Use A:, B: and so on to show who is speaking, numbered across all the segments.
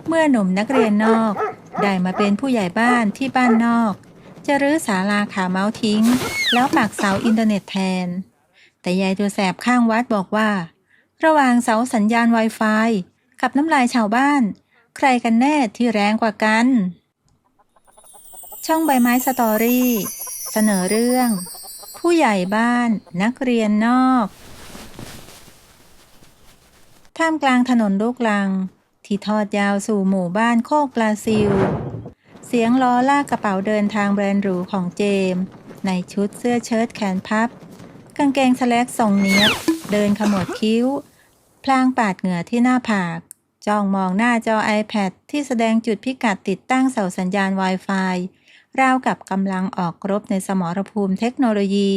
A: เมื่อหนุ่มนักเรียนนอกได้มาเป็นผู้ใหญ่บ้านที่บ้านนอกจะรื้อศาลาขาเมาส์ทิ้งแล้วปักเสาอินเทอร์เน็ตแทนแต่ยายตัวแสบข้างวัดบอกว่าระหว่างเสาสัญญาณ Wi-Fi กับน้ำลายชาวบ้านใครกันแน่ที่แรงกว่ากันช่องใบไม้สตอรี่เสนอเรื่องผู้ใหญ่บ้านนักเรียนนอกท่ามกลางถนนลูกรังที่ทอดยาวสู่หมู่บ้านโคกปลาซิวเสียงล้อลากกระเป๋าเดินทางแบรนด์หรูของเจมในชุดเสื้อเชิ้ตแขนพับกางเกงสแลกทรงเนี้ยบเดินขมวดคิ้วพลางปาดเหงื่อที่หน้าผากจ้องมองหน้าจอ iPad ที่แสดงจุดพิกัดติดตั้งเสาสัญญาณ Wi-Fi ราวกับกำลังออกรบในสมรภูมิเทคโนโลยี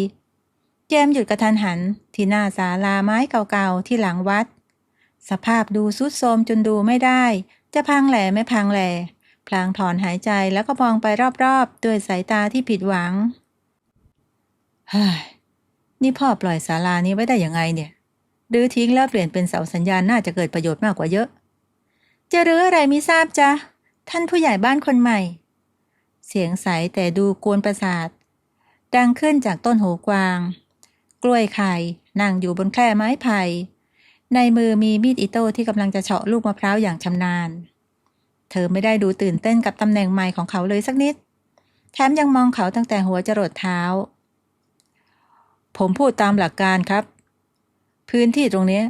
A: เจมหยุดกระทันหันที่หน้าศาลาไม้เก่าๆที่หลังวัดสภาพดูทรุดโทรมจนดูไม่ได้จะพังแหล่ไม่พังแหล่พลางถอนหายใจแล้วก็มองไปรอบๆด้วยสายตาที่ผิดหวังเฮ้ยนี่พ่อปล่อยศาลานี้ไว้ได้ยังไงเนี่ยรื้อทิ้งแล้วเปลี่ยนเป็นเสาสัญญาณน่าจะเกิดประโยชน์มากกว่าเยอะจะรื้ออะไรมิทราบจ๊ะท่านผู้ใหญ่บ้านคนใหม่เสียงใสแต่ดูกวนประสาทดังขึ้นจากต้นหูกวางกล้วยไข่นั่งอยู่บนแคร่ไม้ไผ่ในมือมีมีดอิโต้ที่กำลังจะเฉาะลูกมะพร้าวอย่างชำนาญเธอไม่ได้ดูตื่นเต้นกับตำแหน่งใหม่ของเขาเลยสักนิดแถมยังมองเขาตั้งแต่หัวจรดเท้าผมพูดตามหลักการครับพื้นที่ตรงนี้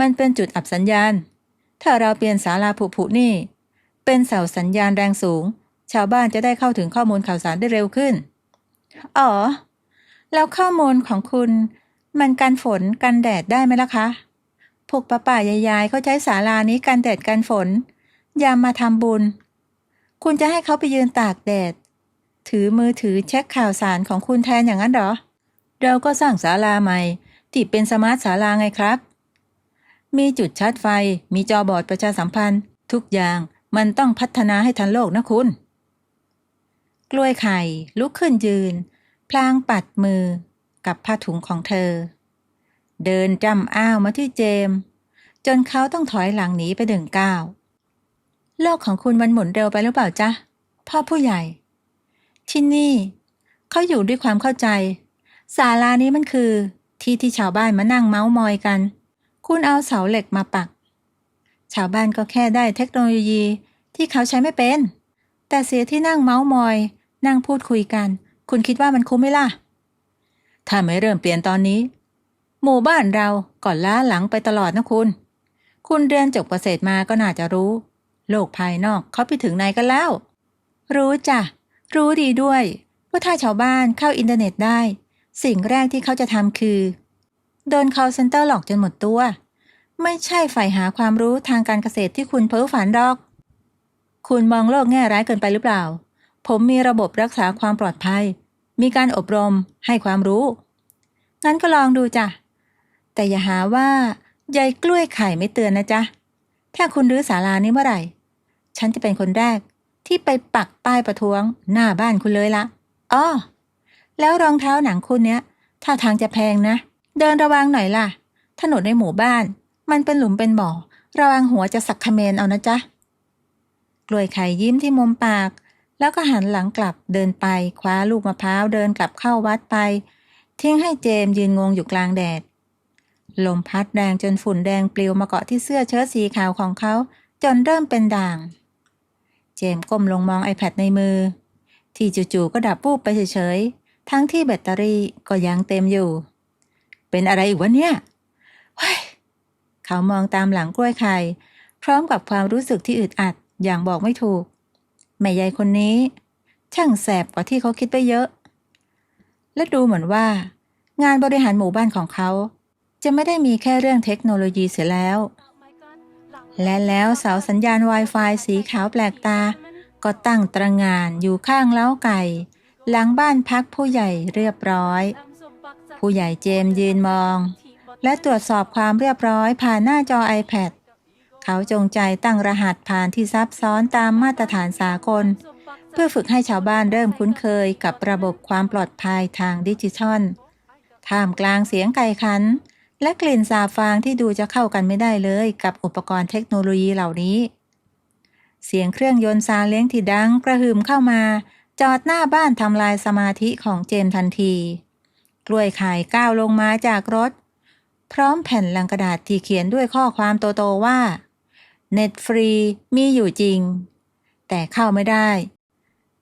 A: มันเป็นจุดอับสัญญาณถ้าเราเปลี่ยนศาลาผุนี่เป็นเสาสัญญาณแรงสูงชาวบ้านจะได้เข้าถึงข้อมูลข่าวสารได้เร็วขึ้นอ๋อแล้วข้อมูลของคุณมันกันฝนกันแดดได้ไหมล่ะคะพวกป้ายายเขาใช้ศาลานี้กันแดดกันฝนยามมาทำบุญคุณจะให้เขาไปยืนตากแดดถือมือถือเช็คข่าวสารของคุณแทนอย่างนั้นเหรอเราก็สร้างศาลาใหม่ที่เป็นสมาร์ทศาลาไงครับมีจุดชาร์จไฟมีจอบอร์ดประชาสัมพันธ์ทุกอย่างมันต้องพัฒนาให้ทันโลกนะคุณกล้วยไข่ลุกขึ้นยืนพลางปัดมือกับผ้าถุงของเธอเดินจ้ำอ้าวมาที่เจมจนเขาต้องถอยหลังหนีไป1 ก้าวโลกของคุณมันหมุนเร็วไปหรือเปล่าจ๊ะพ่อผู้ใหญ่ที่นี่เขาอยู่ด้วยความเข้าใจศาลานี้มันคือที่ชาวบ้านมานั่งเม้ามอยกันคุณเอาเสาเหล็กมาปักชาวบ้านก็แค่ได้เทคโนโลยีที่เขาใช้ไม่เป็นแต่เสียที่นั่งเม้ามอยนั่งพูดคุยกันคุณคิดว่ามันคุ้มไหมล่ะถ้าไม่เริ่มเปลี่ยนตอนนี้หมู่บ้านเราก่อนล้าหลังไปตลอดนะคุณเรียนจบเกษตรมาก็น่าจะรู้โลกภายนอกเขาไปถึงไหนกันแล้วรู้จ้ะรู้ดีด้วยว่าถ้าชาวบ้านเข้าอินเทอร์เน็ตได้สิ่งแรกที่เขาจะทำคือโดน call center หลอกจนหมดตัวไม่ใช่ใฝ่หาความรู้ทางการเกษตรที่คุณเพ้อฝันดอกคุณมองโลกแง่ร้ายเกินไปหรือเปล่าผมมีระบบรักษาความปลอดภัยมีการอบรมให้ความรู้งั้นก็ลองดูจ้ะแต่อย่าหาว่ายายกล้วยไข่ไม่เตือนนะจ๊ะถ้าคุณรื้อศาลานี้เมื่อไหร่ฉันจะเป็นคนแรกที่ไปปักป้ายประท้วงหน้าบ้านคุณเลยละอ้อแล้วรองเท้าหนังคุณเนี้ยท่าทางจะแพงนะเดินระวังหน่อยล่ะถนนในหมู่บ้านมันเป็นหลุมเป็นบ่อระวังหัวจะสักเขมรเอานะจ๊ะกล้วยไข่ยิ้มที่มุมปากแล้วก็หันหลังกลับเดินไปคว้าลูกมะพร้าวเดินกลับเข้าวัดไปทิ้งให้เจมยืนงงอยู่กลางแดดลมพัดแรงจนฝุ่นแดงปลิวมาเกาะที่เสื้อเชิ้ตสีขาวของเขาจนเริ่มเป็นด่างเจมก้มลงมอง iPad ในมือที่จู่ๆก็ดับวูบไปเฉยๆทั้งที่แบตเตอรี่ก็ยังเต็มอยู่เป็นอะไรอีกวะเนี่ยเขามองตามหลังกล้วยไข่พร้อมกับความรู้สึกที่อึดอัดอย่างบอกไม่ถูกแม่ยายคนนี้ช่างแสบกว่าที่เขาคิดไปเยอะและดูเหมือนว่างานบริหารหมู่บ้านของเขาจะไม่ได้มีแค่เรื่องเทคโนโลยีเสียแล้วและแล้วเสาสัญญาณ Wi-Fi สีขาวแปลกตาก็ตั้งตระหง่านอยู่ข้างเล้าไก่หลังบ้านพักผู้ใหญ่เรียบร้อยผู้ใหญ่เจมยืนมองและตรวจสอบความเรียบร้อยผ่านหน้าจอ iPad เขาจงใจตั้งรหัสผ่านที่ซับซ้อนตามมาตรฐานสากลเพื่อฝึกให้ชาวบ้านเริ่มคุ้นเคยกับระบบความปลอดภัยทางดิจิทัลท่ามกลางเสียงไก่ขันและกลิ่นสาบฟางที่ดูจะเข้ากันไม่ได้เลยกับอุปกรณ์เทคโนโลยีเหล่านี้ เสียงเครื่องยนต์ซาเล้งที่ดังกระหึ่มเข้ามาจอดหน้าบ้านทำลายสมาธิของเจมส์ทันทีกล้วยไข่ก้าวลงมาจากรถพร้อมแผ่นลังกระดาษที่เขียนด้วยข้อความโตๆว่าเน็ตฟรีมีอยู่จริงแต่เข้าไม่ได้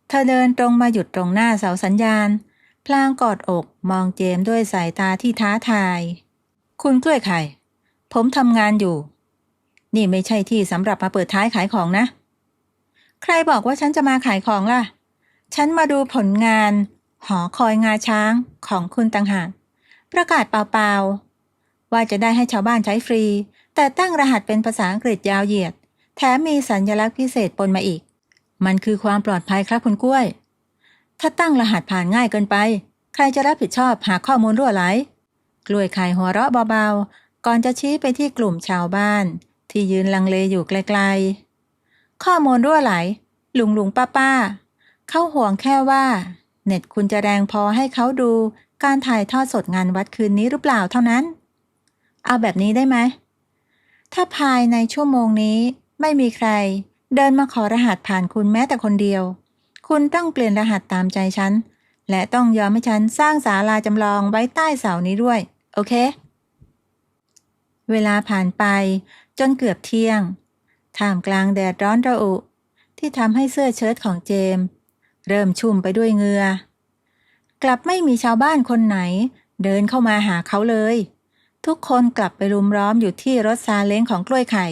A: เธอเดินตรงมาหยุดตรงหน้าเสาสัญญาณพลางกอดอกมองเจมส์ด้วยสายตาที่ท้าทายคุณกล้วยไข่ผมทำงานอยู่นี่ไม่ใช่ที่สำหรับมาเปิดท้ายขายของนะใครบอกว่าฉันจะมาขายของล่ะฉันมาดูผลงานหอคอยงาช้างของคุณต่างหากประกาศเปล่าๆว่าจะได้ให้ชาวบ้านใช้ฟรีแต่ตั้งรหัสเป็นภาษาอังกฤษยาวเหยียดแถมมีสัญลักษณ์พิเศษปนมาอีกมันคือความปลอดภัยครับคุณกล้วยถ้าตั้งรหัสผ่านง่ายเกินไปใครจะรับผิดชอบหากข้อมูลรั่วไหลกล้วยไข่หัวเราะเบาๆก่อนจะชี้ไปที่กลุ่มชาวบ้านที่ยืนลังเลอยู่ไกลๆข้อมูลรั่วไหลลุงป้าเขาห่วงแค่ว่าเน็ตคุณจะแรงพอให้เขาดูการถ่ายทอดสดงานวัดคืนนี้หรือเปล่าเท่านั้นเอาแบบนี้ได้ไหมถ้าภายในชั่วโมงนี้ไม่มีใครเดินมาขอรหัสผ่านคุณแม้แต่คนเดียวคุณต้องเปลี่ยนรหัสตามใจฉันและต้องยอมให้ฉันสร้างศาลาจำลองไว้ใต้เสานี้ด้วยโอเคเวลาผ่านไปจนเกือบเที่ยงท่ามกลางแดดร้อนระอุที่ทำให้เสื้อเชิ้ตของเจมส์เริ่มชุ่มไปด้วยเหงื่อกลับไม่มีชาวบ้านคนไหนเดินเข้ามาหาเขาเลยทุกคนกลับไปรุมล้อมอยู่ที่รถซาเล้งของกล้วยไข่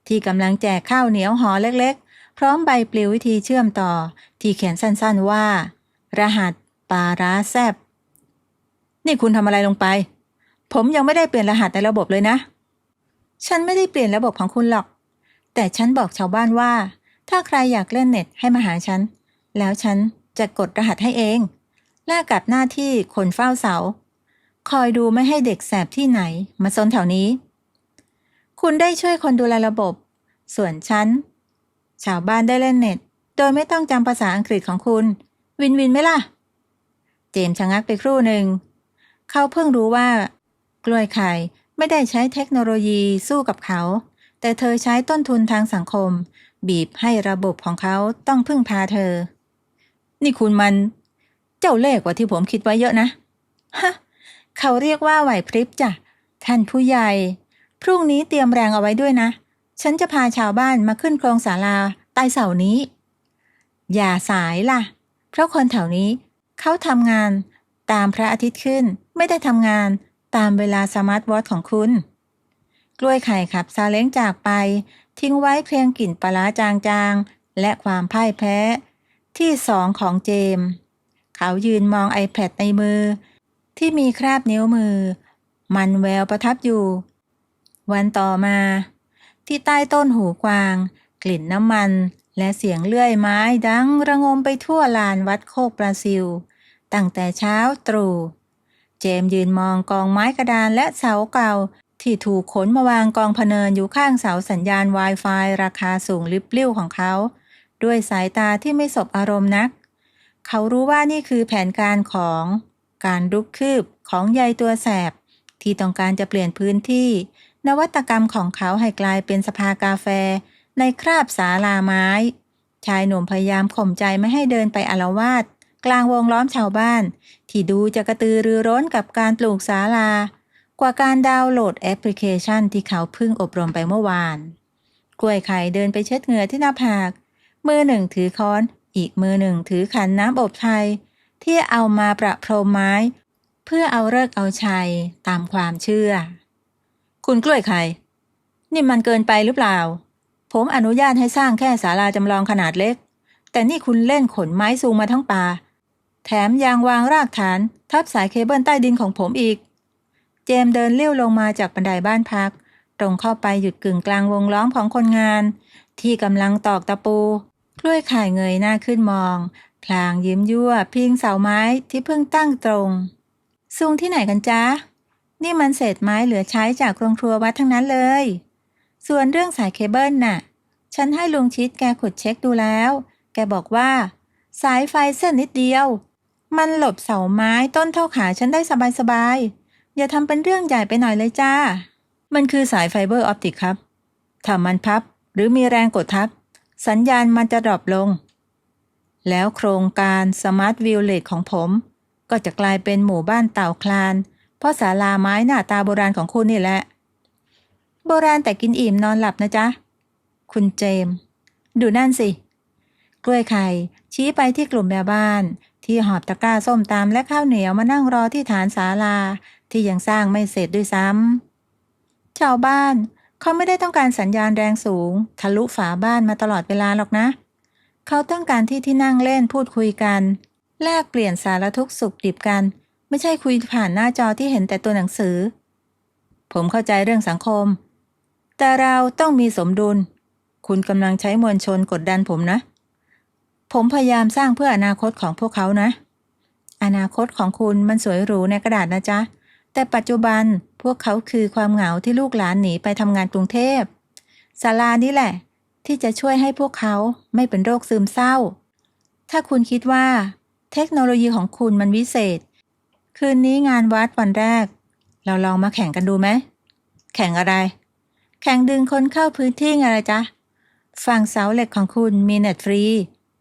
A: ที่กำลังแจกข้าวเหนียวห่อเล็กๆพร้อมใบปลิววิธีเชื่อมต่อที่เขียนสั้นๆว่ารหัสปลาร้าแซ่บนี่คุณทำอะไรลงไปผมยังไม่ได้เปลี่ยนรหัสในระบบเลยนะฉันไม่ได้เปลี่ยนระบบของคุณหรอกแต่ฉันบอกชาวบ้านว่าถ้าใครอยากเล่นเน็ตให้มาหาฉันแล้วฉันจะกดรหัสให้เองแลกกับหน้าที่คนเฝ้าเสาคอยดูไม่ให้เด็กแสบที่ไหนมาซนแถวนี้คุณได้ช่วยคนดูแลระบบส่วนฉันชาวบ้านได้เล่นเน็ตโดยไม่ต้องจำภาษาอังกฤษของคุณวินไหมล่ะเจมส์ชะงักไปครู่หนึ่งเขาเพิ่งรู้ว่ากล้วยไข่ไม่ได้ใช้เทคโนโลยีสู้กับเขาแต่เธอใช้ต้นทุนทางสังคมบีบให้ระบบของเขาต้องพึ่งพาเธอนี่คุณมันเจ้าเล่ห์กว่าที่ผมคิดไว้เยอะนะฮะเขาเรียกว่าไหวพริบจ้ะท่านผู้ใหญ่พรุ่งนี้เตรียมแรงเอาไว้ด้วยนะฉันจะพาชาวบ้านมาขึ้นโครงศาลาใต้เสานี้อย่าสายล่ะเพราะคนแถวนี้เขาทำงานตามพระอาทิตย์ขึ้นไม่ได้ทำงานตามเวลาสมาร์ทวอทช์ของคุณกล้วยไข่ขับซาเล้งจากไปทิ้งไว้เพียงกลิ่นปลาร้าจางๆและความพ่ายแพ้ที่2ของเจมส์เขายืนมอง iPad ในมือที่มีคราบนิ้วมือมันแววประทับอยู่วันต่อมาที่ใต้ต้นหูกวางกลิ่นน้ำมันและเสียงเลื่อยไม้ดังระงมไปทั่วลานวัดโคกปลาซิวตั้งแต่เช้าตรู่เจมส์ยืนมองกองไม้กระดานและเสาเก่าที่ถูกขนมาวางกองพะเนินอยู่ข้างเสาสัญญาณ Wi-Fi ราคาสูงลิบลิ่วของเขาด้วยสายตาที่ไม่สบอารมณ์นักเขารู้ว่านี่คือแผนการของการรุกคืบของใยตัวแสบที่ต้องการจะเปลี่ยนพื้นที่นวัตกรรมของเขาให้กลายเป็นสภากาแฟในคราบศาลาไม้ชายหนุ่มพยายามข่มใจไม่ให้เดินไปอาละวาดกลางวงล้อมชาวบ้านที่ดูจะกระตือรือร้นกับการปลูกศาลากว่าการดาวน์โหลดแอปพลิเคชันที่เขาเพิ่งอบรมไปเมื่อวานกล้วยไข่เดินไปเช็ดเหงื่อที่หน้าผากมือหนึ่งถือค้อนอีกมือหนึ่งถือขันน้ำอบไทยที่เอามาประพรมไม้เพื่อเอาฤกษ์เอาชัยตามความเชื่อคุณกล้วยไข่นี่มันเกินไปหรือเปล่าผมอนุญาตให้สร้างแค่ศาลาจำลองขนาดเล็กแต่นี่คุณเล่นขนไม้สูงมาทั้งป่าแถมยังวางรากฐานทับสายเคเบิลใต้ดินของผมอีกเจมส์เดินเลี้ยวลงมาจากบันไดบ้านพักตรงเข้าไปหยุดกึ่งกลางวงล้อมของคนงานที่กำลังตอกตะปูกล้วยไข่เงยหน้าขึ้นมองพลางยิ้มยั่วพิงเสาไม้ที่เพิ่งตั้งตรงซุงที่ไหนกันจ๊ะนี่มันเศษไม้เหลือใช้จากโรงครัววัดทั้งนั้นเลยส่วนเรื่องสายเคเบิลน่ะฉันให้ลุงชิดแกขุดเช็คดูแล้วแกบอกว่าสายไฟเส้นนิดเดียวมันหลบเสาไม้ต้นเท่าขาฉันได้สบายๆอย่าทำเป็นเรื่องใหญ่ไปหน่อยเลยจ้ามันคือสายไฟเบอร์ออปติกครับถ้ามันพับหรือมีแรงกดทับ สัญญาณมันจะดรอปลงแล้วโครงการสมาร์ทวิลเลจของผมก็จะกลายเป็นหมู่บ้านเต่าคลานเพราะศาลาไม้หน้าตาโบราณของคุณนี่แหละโบราณแต่กินอิ่มนอนหลับนะจ๊ะคุณเจมส์ดูนั่นสิกล้วยไข่ชี้ไปที่กลุ่มแม่บ้านที่หอบตะกร้าส้มตำและข้าวเหนียวมานั่งรอที่ฐานศาลาที่ยังสร้างไม่เสร็จด้วยซ้ำชาวบ้านเขาไม่ได้ต้องการสัญญาณแรงสูงทะลุฝาบ้านมาตลอดเวลาหรอกนะเขาต้องการที่นั่งเล่นพูดคุยกันแลกเปลี่ยนสารทุกข์สุขดิบกันไม่ใช่คุยผ่านหน้าจอที่เห็นแต่ตัวหนังสือผมเข้าใจเรื่องสังคมแต่เราต้องมีสมดุลคุณกำลังใช้มวลชนกดดันผมนะผมพยายามสร้างเพื่ออนาคตของพวกเขานะอนาคตของคุณมันสวยหรูในกระดาษนะจ๊ะแต่ปัจจุบันพวกเขาคือความเหงาที่ลูกหลานหนีไปทำงานกรุงเทพศาลานี่แหละที่จะช่วยให้พวกเขาไม่เป็นโรคซึมเศร้าถ้าคุณคิดว่าเทคโนโลยีของคุณมันวิเศษคืนนี้งานวัดวันแรกเราลองมาแข่งกันดูไหมแข่งอะไรแข่งดึงคนเข้าพื้นที่อะไรจ๊ะฝั่งเสาเหล็กของคุณมีเน็ตฟรี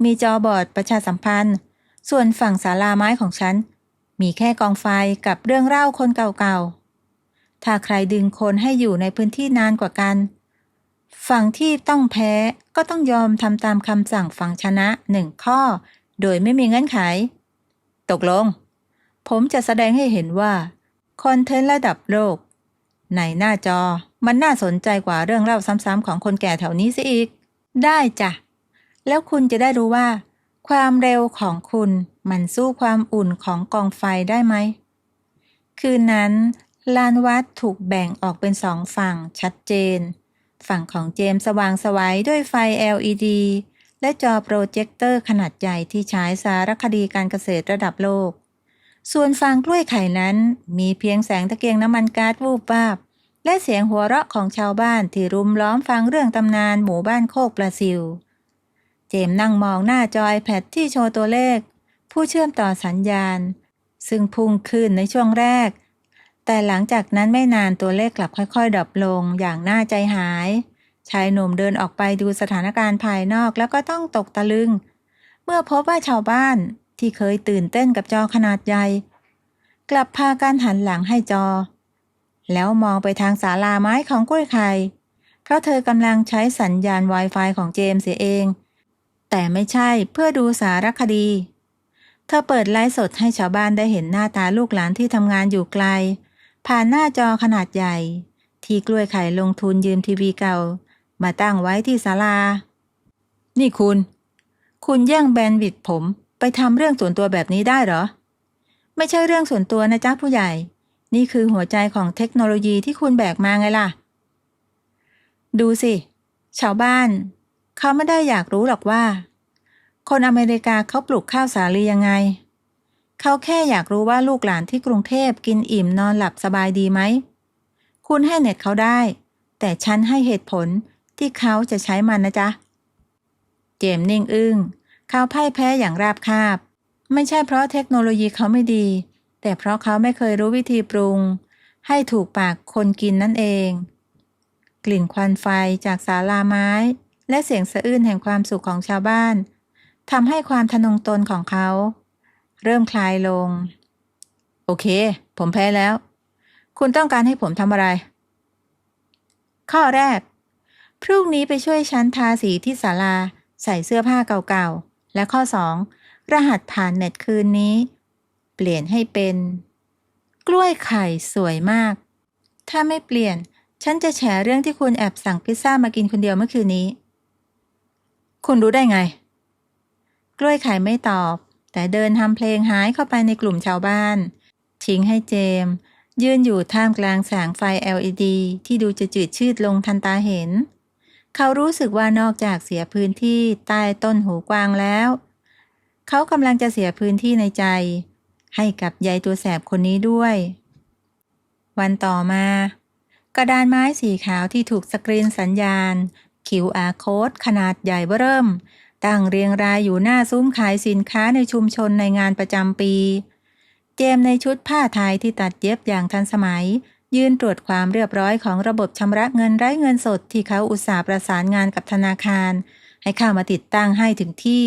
A: มีจอบอร์ดประชาสัมพันธ์ส่วนฝั่งศาลาไม้ของฉันมีแค่กองไฟกับเรื่องเล่าคนเก่าๆถ้าใครดึงคนให้อยู่ในพื้นที่นานกว่ากันฝั่งที่ต้องแพ้ก็ต้องยอมทำตามคำสั่งฝั่งชนะ1 ข้อโดยไม่มีเงื่อนไขตกลงผมจะแสดงให้เห็นว่าคอนเทนต์ระดับโลกในหน้าจอมันน่าสนใจกว่าเรื่องเล่าซ้ำๆของคนแก่แถวนี้สิอีกได้จ้ะแล้วคุณจะได้รู้ว่าความเร็วของคุณมันสู้ความอุ่นของกองไฟได้ไหมคืนนั้นลานวัดถูกแบ่งออกเป็น2 ฝั่งชัดเจนฝั่งของเจมส์สว่างไสวด้วยไฟ LED และจอโปรเจคเตอร์ขนาดใหญ่ที่ฉายสารคดีการเกษตรระดับโลกส่วนฝั่งกล้วยไข่นั้นมีเพียงแสงตะเกียงน้ำมันก๊าซวูบวาบและเสียงหัวเราะของชาวบ้านที่รุมล้อมฟังเรื่องตำนานหมู่บ้านโคกปลาซิวเจมส์นั่งมองหน้าจอ iPad ที่โชว์ตัวเลขผู้เชื่อมต่อสัญญาณซึ่งพุ่งขึ้นในช่วงแรกแต่หลังจากนั้นไม่นานตัวเลขกลับค่อยๆดรอปลงอย่างน่าใจหายชายหนุ่มเดินออกไปดูสถานการณ์ภายนอกแล้วก็ต้องตกตะลึงเมื่อพบว่าชาวบ้านที่เคยตื่นเต้นกับจอขนาดใหญ่กลับพากันหันหลังให้จอแล้วมองไปทางศาลาไม้ของกล้วยไข่เพราะเธอกำลังใช้สัญญาณ Wi-Fi ของเจมส์เสียเองแต่ไม่ใช่เพื่อดูสารคดีเธอเปิดไลฟ์สดให้ชาวบ้านได้เห็นหน้าตาลูกหลานที่ทำงานอยู่ไกลผ่านหน้าจอขนาดใหญ่ที่กล้วยไข่ลงทุนยืมทีวีเก่ามาตั้งไว้ที่ศาลานี่คุณแย่งแบนด์วิดต์ผมไปทำเรื่องส่วนตัวแบบนี้ได้เหรอไม่ใช่เรื่องส่วนตัวนะจ๊ะผู้ใหญ่นี่คือหัวใจของเทคโนโลยีที่คุณแบกมาไงล่ะดูสิชาวบ้านเขาไม่ได้อยากรู้หรอกว่าคนอเมริกาเขาปลูกข้าวสาลียังไงเขาแค่อยากรู้ว่าลูกหลานที่กรุงเทพกินอิ่มนอนหลับสบายดีไหมคุณให้เน็ตเขาได้แต่ฉันให้เหตุผลที่เขาจะใช้มันนะจ๊ะเจมส์นิ่งอึ้งเขาพ่ายแพ้อย่างราบคาบไม่ใช่เพราะเทคโนโลยีเขาไม่ดีแต่เพราะเขาไม่เคยรู้วิธีปรุงให้ถูกปากคนกินนั่นเองกลิ่นควันไฟจากศาลาไม้และเสียงสะอื้นแห่งความสุขของชาวบ้านทำให้ความทะนงตนของเขาเริ่มคลายลงโอเคผมแพ้แล้วคุณต้องการให้ผมทำอะไรข้อแรกพรุ่งนี้ไปช่วยฉันทาสีที่ศาลาใส่เสื้อผ้าเก่าๆและข้อ2รหัสผ่านเน็ตคืนนี้เปลี่ยนให้เป็นกล้วยไข่สวยมากถ้าไม่เปลี่ยนฉันจะแฉเรื่องที่คุณแอบสั่งพิซซ่ามากินคนเดียวเมื่อคืนนี้คุณรู้ได้ไงกล้วยไข่ไม่ตอบแต่เดินทำเพลงหายเข้าไปในกลุ่มชาวบ้านทิ้งให้เจมส์ยืนอยู่ท่ามกลางแสงไฟ LED ที่ดูจะจืดชืดลงทันตาเห็นเขารู้สึกว่านอกจากเสียพื้นที่ใต้ต้นหูกวางแล้วเขากำลังจะเสียพื้นที่ในใจให้กับยายตัวแสบคนนี้ด้วยวันต่อมากระดานไม้สีขาวที่ถูกสกรีนสัญญาณ QR Code ขนาดใหญ่เบ้อเริ่มตั้งเรียงรายอยู่หน้าซุ้มขายสินค้าในชุมชนในงานประจำปีเจมส์ในชุดผ้าไทยที่ตัดเย็บอย่างทันสมัยยืนตรวจความเรียบร้อยของระบบชำระเงินไร้เงินสดที่เขาอุตส่าห์ประสานงานกับธนาคาร ให้ข้ามาติดตั้งให้ถึงที่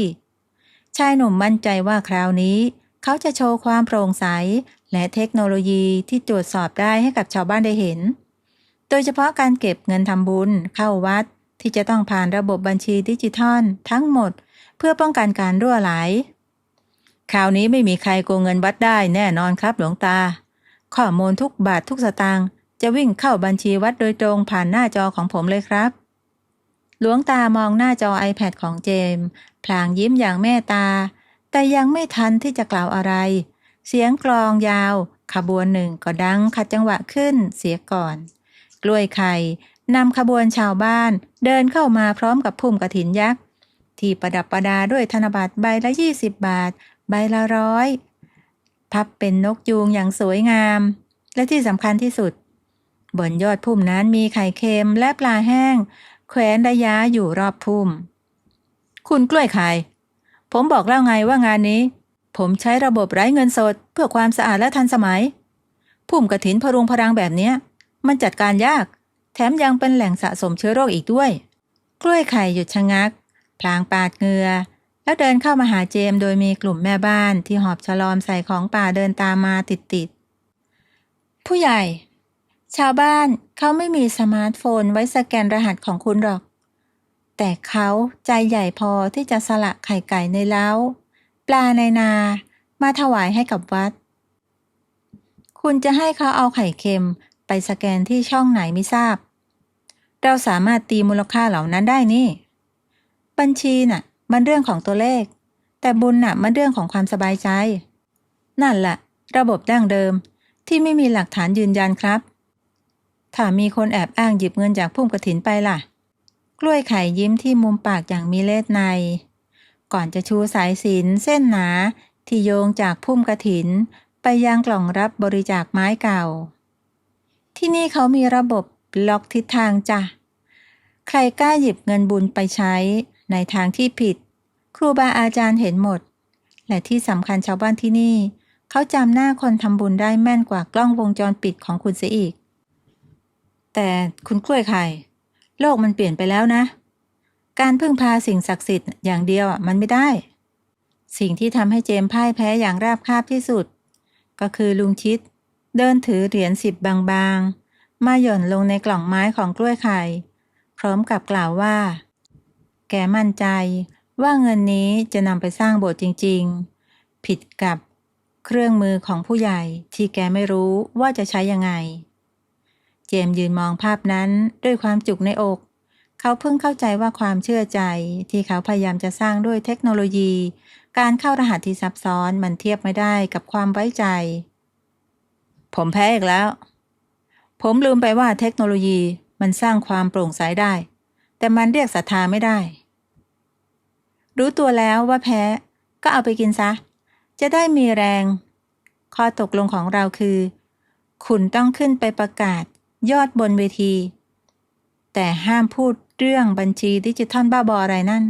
A: ชายหนุ่มมั่นใจว่าคราวนี้เขาจะโชว์ความโปร่งใสและเทคโนโลยีที่ตรวจสอบได้ให้กับชาวบ้านได้เห็นโดยเฉพาะการเก็บเงินทำบุญเข้าวัดที่จะต้องผ่านระบบบัญชีดิจิทัลทั้งหมดเพื่อป้องกันการรั่วไหลคราวนี้ไม่มีใครโกงเงินวัดได้แน่นอนครับหลวงตาข้อมูลทุกบาททุกสตางค์จะวิ่งเข้าบัญชีวัดโดยตรงผ่านหน้าจอของผมเลยครับหลวงตามองหน้าจอ iPad ของเจมส์พลางยิ้มอย่างเมตตาแต่ยังไม่ทันที่จะกล่าวอะไรเสียงกลองยาวขบวนหนึ่งก็ดังขัดจังหวะขึ้นเสียก่อนกล้วยไข่นำขบวนชาวบ้านเดินเข้ามาพร้อมกับพุ่มกฐินยักษ์ที่ประดับประดาด้วยธนบัตรใบละ20 บาทใบละ100พับเป็นนกยูงอย่างสวยงามและที่สำคัญที่สุดบนยอดพุ่มนั้นมีไข่เค็มและปลาแห้งแขวนระยะอยู่รอบพุ่มคุณกล้วยไข่ผมบอกแล้วไงว่างานนี้ผมใช้ระบบไร้เงินสดเพื่อความสะอาดและทันสมัยพุ่มกฐินพรุงพรังแบบเนี้ยมันจัดการยากแถมยังเป็นแหล่งสะสมเชื้อโรคอีกด้วยกล้วยไข่หยุดชะงักพลางปาดเหงื่อแล้วเดินเข้ามาหาเจมส์โดยมีกลุ่มแม่บ้านที่หอบฉลอมใส่ของป่าเดินตามมาติดๆผู้ใหญ่ชาวบ้านเขาไม่มีสมาร์ทโฟนไว้สแกนรหัสของคุณหรอกแต่เขาใจใหญ่พอที่จะสละไข่ไก่ในเล้าปลาในนามาถวายให้กับวัดคุณจะให้เขาเอาไข่เค็มไปสแกนที่ช่องไหนไม่ทราบเราสามารถตีมูลค่าเหล่านั้นได้นี่บัญชีน่ะมันเรื่องของตัวเลขแต่บุญน่ะมันเรื่องของความสบายใจนั่นแหละระบบดั้งเดิมที่ไม่มีหลักฐานยืนยันครับถ้ามีคนแอบอ้างหยิบเงินจากพุ่มกฐินไปล่ะกล้วยไข่ยิ้มที่มุมปากอย่างมีเล่ห์ในก่อนจะชูสายสิญจน์เส้นหนาที่โยงจากพุ่มกฐินไปยังกล่องรับบริจาคไม้เก่าที่นี่เขามีระบบล็อกทิศทางจ้ะใครกล้าหยิบเงินบุญไปใช้ในทางที่ผิดครูบาอาจารย์เห็นหมดและที่สำคัญชาวบ้านที่นี่เขาจำหน้าคนทำบุญได้แม่นกว่ากล้องวงจรปิดของคุณเสียอีกแต่คุณกล้วยไข่โลกมันเปลี่ยนไปแล้วนะการพึ่งพาสิ่งศักดิ์สิทธิ์อย่างเดียวมันไม่ได้สิ่งที่ทำให้เจมส์พ่ายแพ้อย่างราบคาบที่สุดก็คือลุงชิดเดินถือเหรียญ10บางๆมาหย่อนลงในกล่องไม้ของกล้วยไข่พร้อมกับกล่าวว่าแกมั่นใจว่าเงินนี้จะนำไปสร้างโบสถ์จริงๆผิดกับเครื่องมือของผู้ใหญ่ที่แกไม่รู้ว่าจะใช้ยังไงเจมส์ยืนมองภาพนั้นด้วยความจุกในอกเขาเพิ่งเข้าใจว่าความเชื่อใจที่เขาพยายามจะสร้างด้วยเทคโนโลยีการเข้ารหัสที่ซับซ้อนมันเทียบไม่ได้กับความไว้ใจผมแพ้อีกแล้วผมลืมไปว่าเทคโนโลยีมันสร้างความโปร่งใสได้แต่มันเรียกศรัทธาไม่ได้รู้ตัวแล้วว่าแพ้ก็เอาไปกินซะจะได้มีแรงข้อตกลงของเราคือคุณต้องขึ้นไปประกาศยอดบนเวทีแต่ห้ามพูดเรื่องบัญชีดิจิทัลบ้าบออะไรนั่น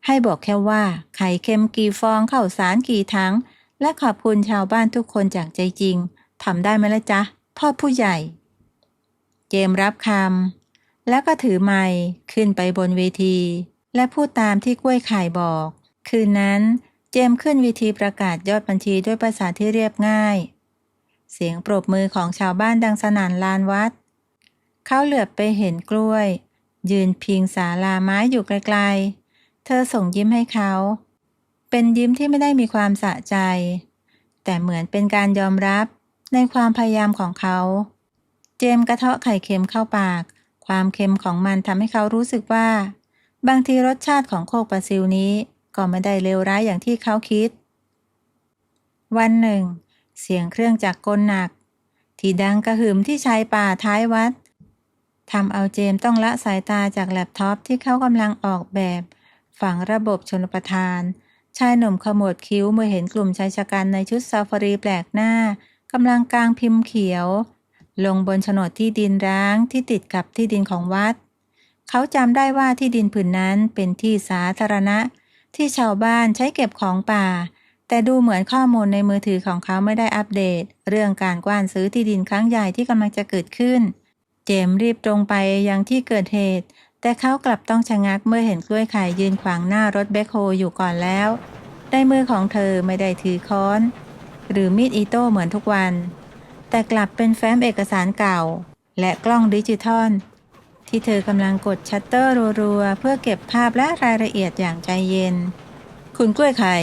A: ให้บอกแค่ว่าไข่เค็มกี่ฟองข้าวสารกี่ถังและขอบคุณชาวบ้านทุกคนจากใจจริงทำได้ไหมล่ะจ๊ะพ่อผู้ใหญ่เจมส์รับคำแล้วก็ถือไมค์ขึ้นไปบนเวทีและพูดตามที่กล้วยไข่บอกคืนนั้นเจมส์ขึ้นเวทีประกาศยอดบัญชีด้วยภาษาที่เรียบง่ายเสียงปรบมือของชาวบ้านดังสนั่นลานวัดเขาเหลือบไปเห็นกล้วยยืนพิงศาลาไม้อยู่ไกลๆเธอส่งยิ้มให้เขาเป็นยิ้มที่ไม่ได้มีความสะใจแต่เหมือนเป็นการยอมรับในความพยายามของเขาเจมส์กระเทาะไข่เค็มเข้าปากความเค็มของมันทำให้เขารู้สึกว่าบางทีรสชาติของโคกปลาซิวนี้ก็ไม่ได้เลวร้ายอย่างที่เขาคิดวันหนึ่งเสียงเครื่องจักรกลหนักที่ดังกระหึ่มที่ชายป่าท้ายวัดทำเอาเจมส์ต้องละสายตาจากแล็ปท็อปที่เขากำลังออกแบบฝังระบบชลประทานชายหนุ่มขมวดคิ้วเมื่อเห็นกลุ่มชายชะกันในชุดซาฟารีแปลกหน้ากำลังกางพิมพ์เขียวลงบนโฉนดที่ดินร้างที่ติดกับที่ดินของวัดเขาจำได้ว่าที่ดินผืนนั้นเป็นที่สาธารณะที่ชาวบ้านใช้เก็บของป่าแต่ดูเหมือนข้อมูลในมือถือของเขาไม่ได้อัปเดตเรื่องการกว้านซื้อที่ดินครั้งใหญ่ที่กำลังจะเกิดขึ้นเจมส์รีบตรงไปยังที่เกิดเหตุ แต่เขากลับต้องชะงักเมื่อเห็นกล้วยไข่ยืนขวางหน้ารถแบ็คโฮอยู่ก่อนแล้วในมือของเธอไม่ได้ถือค้อนหรือมีดอิโต้เหมือนทุกวันแต่กลับเป็นแฟ้มเอกสารเก่าและกล้องดิจิทัลที่เธอกำลังกดชัตเตอร์รัวๆเพื่อเก็บภาพและรายละเอียดอย่างใจเย็นคุณกล้วยไข่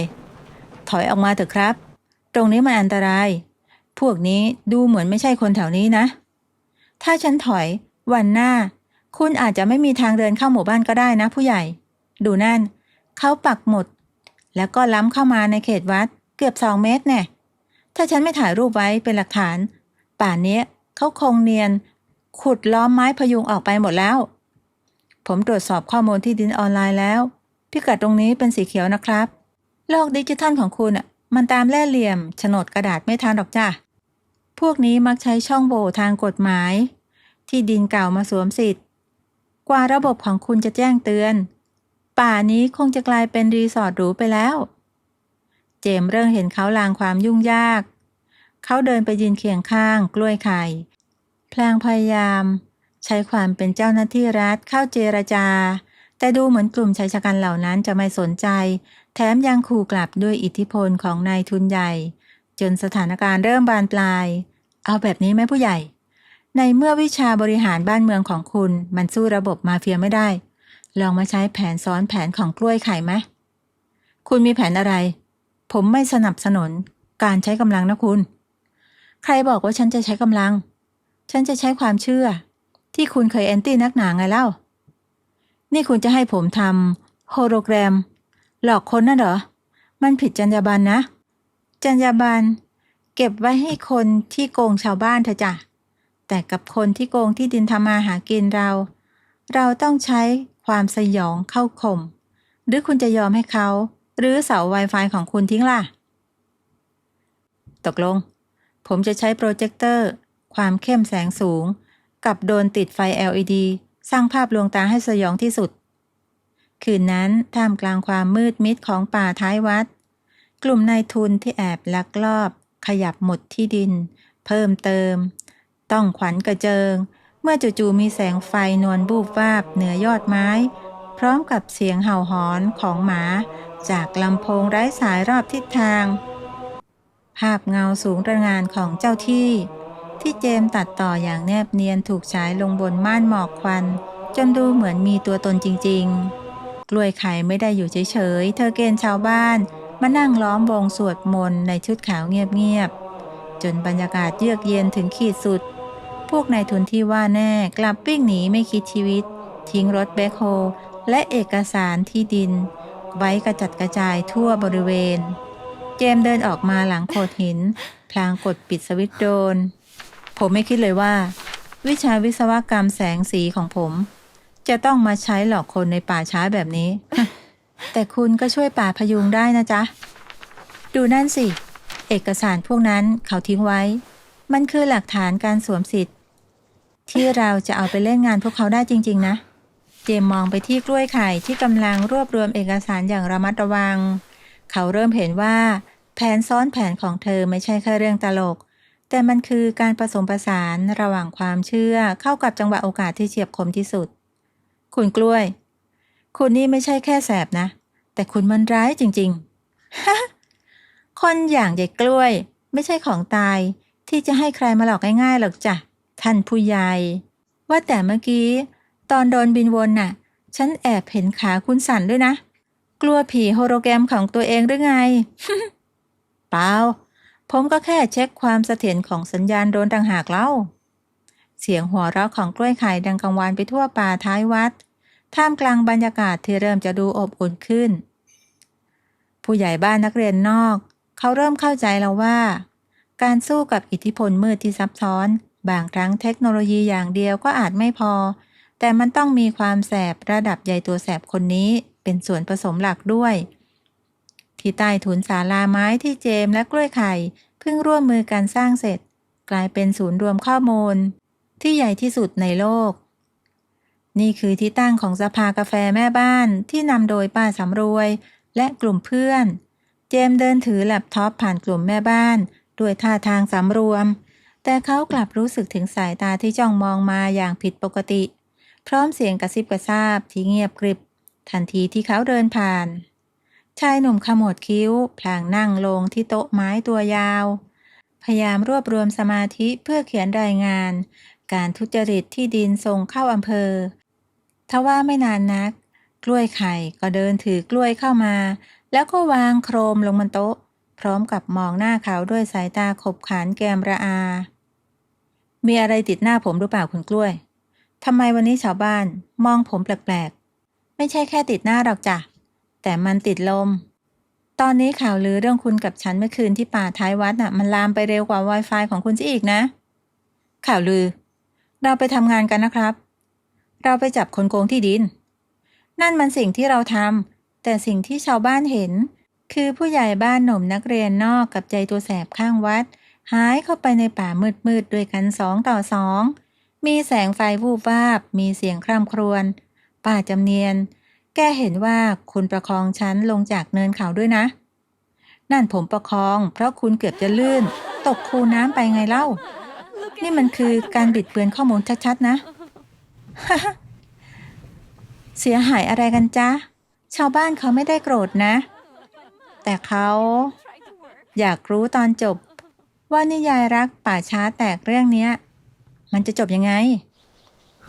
A: ถอยออกมาเถอะครับตรงนี้มันอันตรายพวกนี้ดูเหมือนไม่ใช่คนแถวนี้นะถ้าฉันถอยวันหน้าคุณอาจจะไม่มีทางเดินเข้าหมู่บ้านก็ได้นะผู้ใหญ่ดูนั่นเขาปักหมุดแล้วก็ล้ำเข้ามาในเขตวัดเกือบ2 เมตรแน่ถ้าฉันไม่ถ่ายรูปไว้เป็นหลักฐานป่านนี้เขาคงเนียนขุดล้อมไม้พยุงออกไปหมดแล้วผมตรวจสอบข้อมูลที่ดินออนไลน์แล้วพิกัดตรงนี้เป็นสีเขียวนะครับโลกดิจิทัลของคุณมันตามแล่เหลี่ยมโฉนดกระดาษไม่ทันหรอกจ้ะพวกนี้มักใช้ช่องโหว่ทางกฎหมายที่ดินเก่ามาสวมสิทธิ์กว่าระบบของคุณจะแจ้งเตือนป่านี้คงจะกลายเป็นรีสอร์ทหรูไปแล้วเจมส์เริ่มเห็นเขาลางความยุ่งยากเขาเดินไปยืนเคียงข้างกล้วยไข่พลางพยายามใช้ความเป็นเจ้าหน้าที่รัฐเข้าเจรจาแต่ดูเหมือนกลุ่มชายชะกันเหล่านั้นจะไม่สนใจแถมยังขู่กลับด้วยอิทธิพลของนายทุนใหญ่จนสถานการณ์เริ่มบานปลายเอาแบบนี้ไหมผู้ใหญ่ในเมื่อวิชาบริหารบ้านเมืองของคุณมันสู้ระบบมาเฟียไม่ได้ลองมาใช้แผนซ้อนแผนของกล้วยไข่ไหมคุณมีแผนอะไรผมไม่สนับสนุนการใช้กำลังนะคุณใครบอกว่าฉันจะใช้กำลังฉันจะใช้ความเชื่อที่คุณเคยแอนตี้นักหนาไงเล่านี่คุณจะให้ผมทำโฮโลแกรมหลอกคนน่ะเหรอมันผิดจรรยาบรรณนะจรรยาบรรณเก็บไว้ให้คนที่โกงชาวบ้านเถอะจ้ะแต่กับคนที่โกงที่ดินทำมาหากินเราต้องใช้ความสยองเข้าข่มหรือคุณจะยอมให้เขาหรือเสา Wi-Fi ของคุณทิ้งล่ะตกลงผมจะใช้โปรเจคเตอร์ความเข้มแสงสูงกับโดรนติดไฟ LED สร้างภาพลวงตาให้สยองที่สุดคืนนั้นท่ามกลางความมืดมิดของป่าท้ายวัดกลุ่มนายทุนที่แอบลักลอบขยับหมุดที่ดินเพิ่มเติมต้องขวัญกระเจิงเมื่อจู่ๆมีแสงไฟนวลบูบวาบเหนือยอดไม้พร้อมกับเสียงเห่าหอนของหมาจากลำโพงไร้สายรอบทิศทางภาพเงาสูงระงานของเจ้าที่เจมตัดต่ออย่างแนบเนียนถูกฉายลงบนม่านหมอกควันจนดูเหมือนมีตัวตนจริงๆกล้วยไข่ไม่ได้อยู่เฉยๆเธอเกณฑ์ชาวบ้านมานั่งล้อมวงสวดมนต์ในชุดขาวเงียบๆจนบรรยากาศเยือกเย็นถึงขีดสุดพวกนายทุนที่ว่าแน่กลับวิ่งหนีไม่คิดชีวิตทิ้งรถแบ็คโฮและเอกสารที่ดินไว้กระจัดกระจายทั่วบริเวณเจมเดินออกมาหลังโขดหินพลางกดปิดสวิตช์โดรนผมไม่คิดเลยว่าวิชาวิศวกรรมแสงสีของผมจะต้องมาใช้หลอกคนในป่าช้าแบบนี้ แต่คุณก็ช่วยป่าพยุงได้นะจ๊ะดูนั่นสิเอกสารพวกนั้นเขาทิ้งไว้มันคือหลักฐานการสวมสิทธิ์ที่เราจะเอาไปเล่นงานพวกเขาได้จริงๆนะเจมมองไปที่กล้วยไข่ที่กำลังรวบรวมเอกสารอย่างระมัดระวังเขาเริ่มเห็นว่าแผนซ้อนแผนของเธอไม่ใช่แค่เรื่องตลกแต่มันคือการผสมผสานระหว่างความเชื่อเข้ากับจังหวะโอกาสที่เฉียบคมที่สุดคุณกล้วยคุณนี่ไม่ใช่แค่แสบนะแต่คุณมันร้ายจริงๆ คนอย่างยายกล้วยไม่ใช่ของตายที่จะให้ใครมาหลอกง่ายๆหรอกจ้ะท่านผู้ใหญ่ว่าแต่เมื่อกี้ตอนโดนบินวนน่ะฉันแอบเห็นขาคุณสั่นด้วยนะกลัวผีโฮโลแกรมของตัวเองหรือไง เปล่าผมก็แค่เช็คความเสถียรของสัญญาณโดรนต่างหากเล่าเสียงหัวเราะของกล้วยไข่ดังกังวานไปทั่วป่าท้ายวัดท่ามกลางบรรยากาศที่เริ่มจะดูอบอุ่นขึ้นผู้ใหญ่บ้านนักเรียนนอกเขาเริ่มเข้าใจแล้วว่าการสู้กับอิทธิพลมืดที่ซับซ้อนบางครั้งเทคโนโลยีอย่างเดียวก็อาจไม่พอแต่มันต้องมีความแสบระดับใหญ่ตัวแสบคนนี้เป็นส่วนผสมหลักด้วยที่ใต้ถุนศาลาไม้ที่เจมและกล้วยไข่เพิ่งร่วมมือกันสร้างเสร็จกลายเป็นศูนย์รวมข้อมูลที่ใหญ่ที่สุดในโลกนี่คือที่ตั้งของสภากาแฟแม่บ้านที่นำโดยป้าสำรวยและกลุ่มเพื่อนเจมเดินถือแล็ปท็อปผ่านกลุ่มแม่บ้านด้วยท่าทางสำรวมแต่เขากลับรู้สึกถึงสายตาที่จ้องมองมาอย่างผิดปกติ พร้อมเสียงกระซิบกระซาบที่เงียบกริบทันทีที่เขาเดินผ่านชายหนุ่มขมวดคิ้วพลางนั่งลงที่โต๊ะไม้ตัวยาวพยายามรวบรวมสมาธิเพื่อเขียนรายงานการทุจริตที่ดินส่งเข้าอำเภอทว่าไม่นานนักกล้วยไข่ก็เดินถือกล้วยเข้ามาแล้วก็วางโครมลงบนโต๊ะพร้อมกับมองหน้าเขาด้วยสายตาขบขันแกมระอามีอะไรติดหน้าผมหรือเปล่าคุณกล้วยทำไมวันนี้ชาวบ้านมองผมแปลกๆไม่ใช่แค่ติดหน้าหรอกจ้ะแต่มันติดลมตอนนี้ข่าวลือเรื่องคุณกับฉันเมื่อคืนที่ป่าท้ายวัดน่ะมันลามไปเร็วกว่า Wi-Fi ของคุณซะอีกนะข่าวลือเราไปทำงานกันนะครับเราไปจับคนโกงที่ดินนั่นมันสิ่งที่เราทำแต่สิ่งที่ชาวบ้านเห็นคือผู้ใหญ่บ้านหนุ่มนักเรียนนอกกับใจตัวแสบข้างวัดหายเข้าไปในป่ามืดๆด้วยกัน2 ต่อ 2มีแสงไฟวูบวาบมีเสียงคร่ำครวญป้าจำเนียนแกเห็นว่าคุณประคองฉันลงจากเนินเขาด้วยนะนั่นผมประคองเพราะคุณเกือบจะลื่นตกคูน้ำไปไงเล่านี่มันคือการบิดเบือนข้อมูลชัดๆนะ เสียหายอะไรกันจ๊ะชาวบ้านเขาไม่ได้โกรธนะแต่เขาอยากรู้ตอนจบว่านิยายรักป่าช้าแตกเรื่องเนี้ยมันจะจบยังไง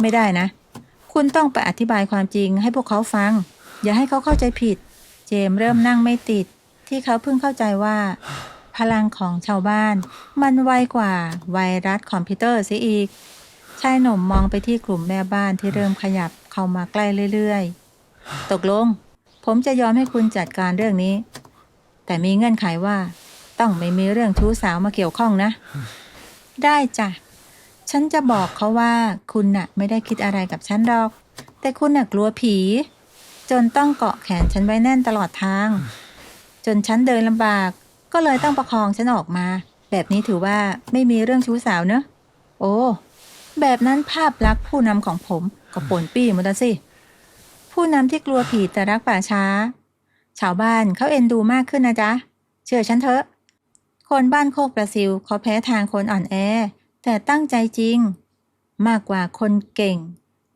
A: ไม่ได้นะคุณต้องไปอธิบายความจริงให้พวกเขาฟังอย่าให้เขาเข้าใจผิดเจมส์เริ่มนั่งไม่ติดที่เขาเพิ่งเข้าใจว่าพลังของชาวบ้านมันไวกว่าไวรัสคอมพิวเตอร์เสียอีกชายหนุ่มมองไปที่กลุ่มแม่บ้านที่เริ่มขยับเข้ามาใกล้เรื่อยๆตกลงผมจะยอมให้คุณจัดการเรื่องนี้แต่มีเงื่อนไขว่าต้องไม่มีเรื่องชู้สาวมาเกี่ยวข้องนะได้จ้ะฉันจะบอกเขาว่าคุณน่ะไม่ได้คิดอะไรกับฉันหรอกแต่คุณน่ะกลัวผีจนต้องเกาะแขนฉันไว้แน่นตลอดทางจนฉันเดินลำบากก็เลยต้องประคองฉันออกมาแบบนี้ถือว่าไม่มีเรื่องชู้สาวเนอะโอ้แบบนั้นภาพลักษณ์ผู้นำของผมก็ป่นปี้หมดแล้วสิผู้นำที่กลัวผีแต่รักป่าช้าชาวบ้านเขาเอ็นดูมากขึ้นนะจ๊ะเชื่อฉันเถอะคนบ้านโคกประซิวเขาแพ้ทางคนอ่อนแอแต่ตั้งใจจริงมากกว่าคนเก่ง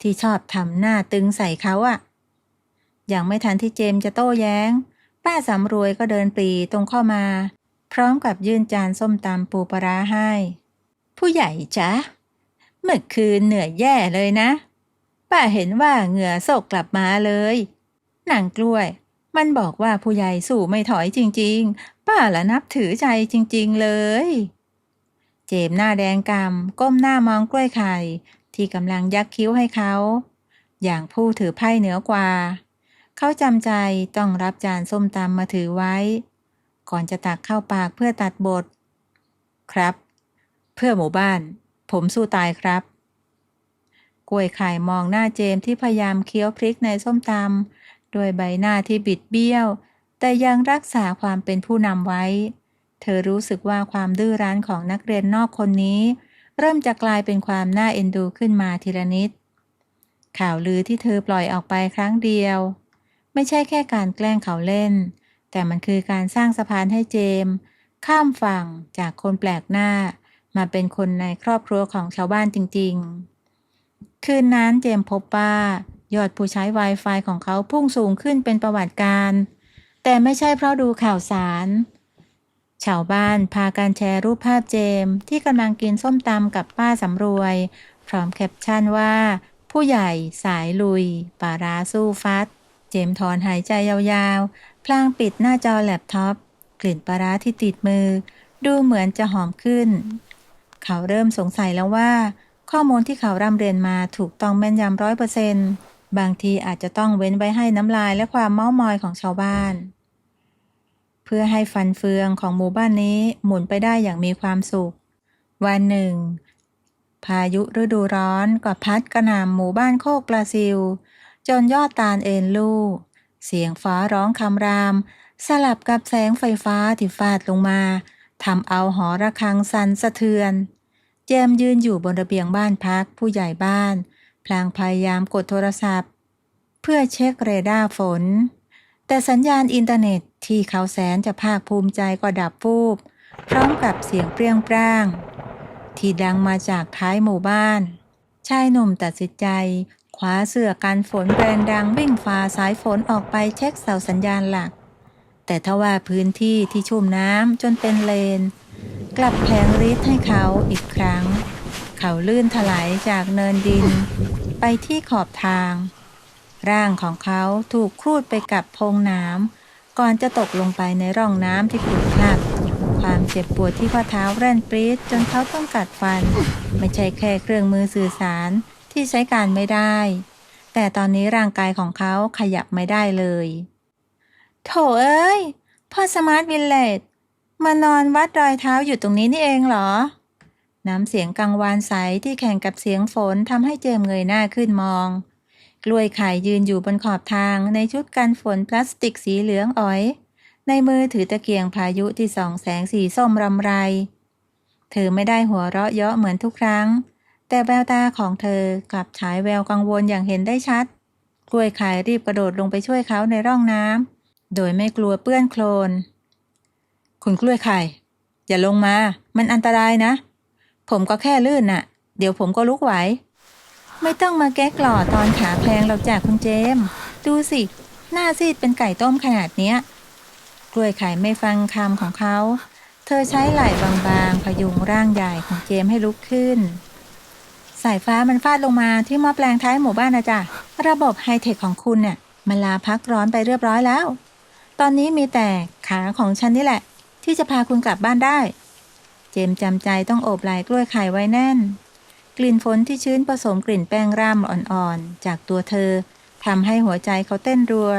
A: ที่ชอบทำหน้าตึงใส่เขาอะอย่างไม่ทันที่เจมจะโต้แย้งป้าสำรวยก็เดินปรีตรงเข้ามาพร้อมกับยื่นจานส้มตำปูปลาร้าให้ผู้ใหญ่จ๊ะเมื่อคืนเหนื่อยแย่เลยนะป้าเห็นว่าเหงื่อโซกกลับมาเลยนางกล้วยมันบอกว่าผู้ใหญ่สู้ไม่ถอยจริงๆป้าละนับถือใจจริงๆเลยเจมหน้าแดงกำก้มหน้ามองกล้วยไข่ที่กำลังยักคิ้วให้เขาอย่างผู้ถือไพ่เหนือกว่าเขาจำใจต้องรับจานส้มตำมาถือไว้ก่อนจะตักเข้าปากเพื่อตัดบทครับเพื่อหมู่บ้านผมสู้ตายครับกล้วยไข่มองหน้าเจมที่พยายามเคี้ยวพริกในส้มตำด้วยใบหน้าที่บิดเบี้ยวแต่ยังรักษาความเป็นผู้นำไว้เธอรู้สึกว่าความดื้อรั้นของนักเรียนนอกคนนี้เริ่มจะกลายเป็นความน่าเอ็นดูขึ้นมาทีละนิดข่าวลือที่เธอปล่อยออกไปครั้งเดียวไม่ใช่แค่การแกล้งเขาเล่นแต่มันคือการสร้างสะพานให้เจมข้ามฝั่งจากคนแปลกหน้ามาเป็นคนในครอบครัวของชาวบ้านจริงๆคืนนั้นเจมพบว่ายอดผู้ใช้ Wi-Fi ของเขาพุ่งสูงขึ้นเป็นประวัติการณ์แต่ไม่ใช่เพราะดูข่าวสารชาวบ้านพากันแชร์รูปภาพเจมที่กำลังกินส้มตำกับป้าสำรวยพร้อมแคปชั่นว่าผู้ใหญ่สายลุยปลาร้าสู้ฟัดเจมถอนหายใจยาวๆพลางปิดหน้าจอแล็ปท็อปกลิ่นปลาร้าที่ติดมือดูเหมือนจะหอมขึ้นเขาเริ่มสงสัยแล้วว่าข้อมูลที่เขาร่ำเรียนมาถูกต้องแม่นยำ100%บางทีอาจจะต้องเว้นไว้ให้น้ำลายและความเม้ามอยของชาวบ้านเพื่อให้ฟันเฟืองของหมู่บ้านนี้หมุนไปได้อย่างมีความสุขวันหนึ่งพายุฤดูร้อนก็พัดกระหน่ำหมู่บ้านโคกปลาซิวจนยอดตาลเอ็นลู่เสียงฟ้าร้องคำรามสลับกับแสงไฟฟ้าที่ฟาดลงมาทำเอาหอระฆังสั่นสะเทือนเจมยืนอยู่บนระเบียงบ้านพักผู้ใหญ่บ้านพลางพยายามกดโทรศัพท์เพื่อเช็คเรดาร์ฝนแต่สัญญาณอินเทอร์เน็ตที่เขาแสนจะภาคภูมิใจก็ดับวูบพร้อมกับเสียงเปรี้ยงปร้างที่ดังมาจากท้ายหมู่บ้านชายหนุ่มตัดสินใจค คว้าเสื้อกันฝนแบรนด์ดังวิ่งฝ่าสายฝนออกไปเช็คเสาสัญญาณหลักแต่ทว่าพื้นที่ที่ชุ่มน้ำจนเป็นเลนกลับแผลงฤทธิ์ให้เขาอีกครั้งเขาลื่นถลายจากเนินดินไปที่ขอบทางร่างของเขาถูกครูดไปกับโพรงน้ำก่อนจะตกลงไปในร่องน้ำที่ขรุขระความเจ็บปวดที่ข้อเท้าแร่นปรี๊ดจนเขาต้องกัดฟันไม่ใช่แค่เครื่องมือสื่อสารที่ใช้การไม่ได้แต่ตอนนี้ร่างกายของเขาขยับไม่ได้เลยโถเอ้ยพ่อสมาร์ทวิลเลจมานอนวัดรอยเท้าอยู่ตรงนี้นี่เองเหรอน้ำเสียงกังวานใสที่แข่งกับเสียงฝนทำให้เจมส์เงยหน้าขึ้นมองกล้วยไข่ยืนอยู่บนขอบทางในชุดกันฝนพลาสติกสีเหลืองอ๋อยในมือถือตะเกียงพายุที่ส่องแสงสีส้มรำไรเธอไม่ได้หัวเราะเยาะเหมือนทุกครั้งแต่แววตาของเธอกลับฉายแววกังวลอย่างเห็นได้ชัดกล้วยไข่รีบกระโดดลงไปช่วยเขาในร่องน้ำโดยไม่กลัวเปื้อนโคลนคุณกล้วยไข่อย่าลงมามันอันตรายนะผมก็แค่ลื่นน่ะเดี๋ยวผมก็ลุกไหวไม่ต้องมาแก้กล่อตอนขาแพลงเราจากคุณเจมส์ดูสิหน้าซีดเป็นไก่ต้มขนาดเนี้ยกล้วยไข่ไม่ฟังคำของเขาเธอใช้ไหล่บางๆพยุงร่างใหญ่ของเจมส์ให้ลุกขึ้นสายฟ้ามันฟาดลงมาที่หม้อแปลงท้ายหมู่บ้านนะจ๊ะระบบไฮเทคของคุณเนี่ยมันลาพักร้อนไปเรียบร้อยแล้วตอนนี้มีแต่ขาของฉันนี่แหละที่จะพาคุณกลับบ้านได้เจมส์จำใจต้องโอบไหล่กล้วยไข่ไว้แน่นกลิ่นฝนที่ชื้นผสมกลิ่นแป้งร่ำอ่อนๆจากตัวเธอทำให้หัวใจเขาเต้นรัว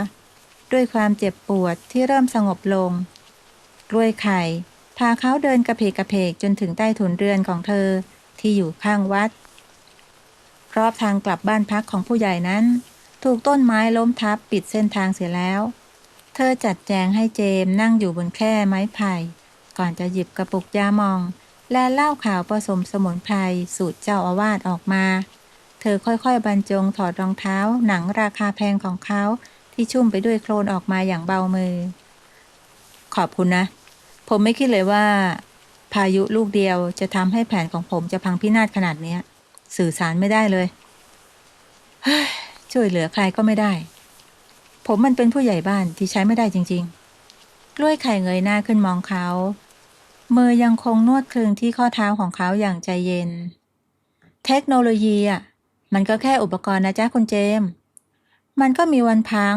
A: ด้วยความเจ็บปวดที่เริ่มสงบลงกล้วยไข่พาเขาเดินกระเพกจนถึงใต้ถุนเรือนของเธอที่อยู่ข้างวัดรอบทางกลับบ้านพักของผู้ใหญ่นั้นถูกต้นไม้ล้มทับปิดเส้นทางเสียแล้วเธอจัดแจงให้เจมส์นั่งอยู่บนแคร่ไม้ไผ่ก่อนจะหยิบกระปุกยาหม่องและเหล้าขาวผสมสมุนไพรสูตรเจ้าอาวาสออกมาเธอค่อยๆบรรจงถอดรองเท้าหนังราคาแพงของเขาที่ชุ่มไปด้วยโคลนออกมาอย่างเบามือขอบคุณนะผมไม่คิดเลยว่าพายุลูกเดียวจะทำให้แผนของผมจะพังพินาศขนาดนี้สื่อสารไม่ได้เลยช่วยเหลือใครก็ไม่ได้ผมมันเป็นผู้ใหญ่บ้านที่ใช้ไม่ได้จริงๆกล้วยไข่เงยหน้าขึ้นมองเขามือยังคงนวดคลึงที่ข้อเท้าของเขาอย่างใจเย็นเทคโนโลยีมันก็แค่อุปกรณ์นะจ๊ะคุณเจมส์มันก็มีวันพัง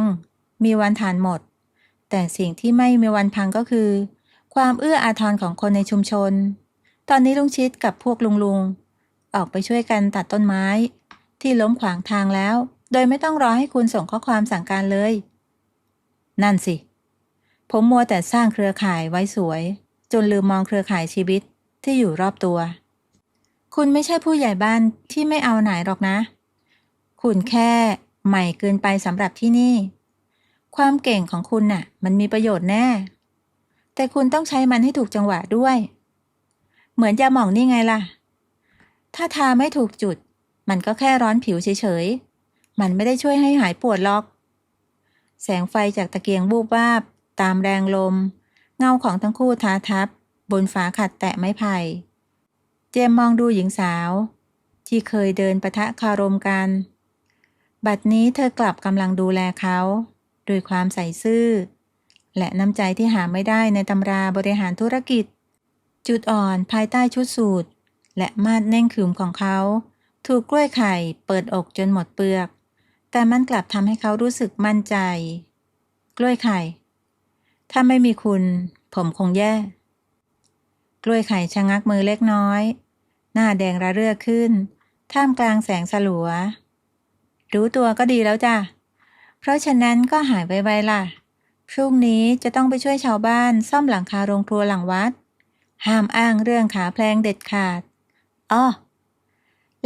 A: มีวันฐานหมดแต่สิ่งที่ไม่มีวันพังก็คือความเอื้ออาทรของคนในชุมชนตอนนี้ลุงชิดกับพวกลุงออกไปช่วยกันตัดต้นไม้ที่ล้มขวางทางแล้วโดยไม่ต้องรอให้คุณส่งข้อความสั่งการเลยนั่นสิผมมัวแต่สร้างเครือข่ายไว้สวยจนลืมมองเครือข่ายชีวิตที่อยู่รอบตัวคุณไม่ใช่ผู้ใหญ่บ้านที่ไม่เอาไหนหรอกนะคุณแค่ใหม่เกินไปสำหรับที่นี่ความเก่งของคุณน่ะมันมีประโยชน์แน่แต่คุณต้องใช้มันให้ถูกจังหวะด้วยเหมือนยาหม่องนี่ไงล่ะถ้าทาไม่ถูกจุดมันก็แค่ร้อนผิวเฉยๆมันไม่ได้ช่วยให้หายปวดหรอกแสงไฟจากตะเกียงวูบวาบตามแรงลมเงาของทั้งคู่ทาทับบนฝาขัดแตะไม้ไผ่เจมมองดูหญิงสาวที่เคยเดินปะทะคารมกันบัดนี้เธอกลับกำลังดูแลเขาด้วยความใส่ซื่อและน้ำใจที่หาไม่ได้ในตำราบริหารธุรกิจจุดอ่อนภายใต้ชุดสูทและมาดเน่งขรึมของเขาถูกกล้วยไข่เปิดอกจนหมดเปลือกแต่มันกลับทำให้เขารู้สึกมั่นใจกล้วยไข่ถ้าไม่มีคุณผมคงแย่กล้วยไข่ชะงักมือเล็กน้อยหน้าแดงระเรื่อขึ้นท่ามกลางแสงสลัวรู้ตัวก็ดีแล้วจ้ะเพราะฉะนั้นก็หายไวๆล่ะพรุ่งนี้จะต้องไปช่วยชาวบ้านซ่อมหลังคาโรงครัวหลังวัดห้ามอ้างเรื่องขาแพลงเด็ดขาดอ้อ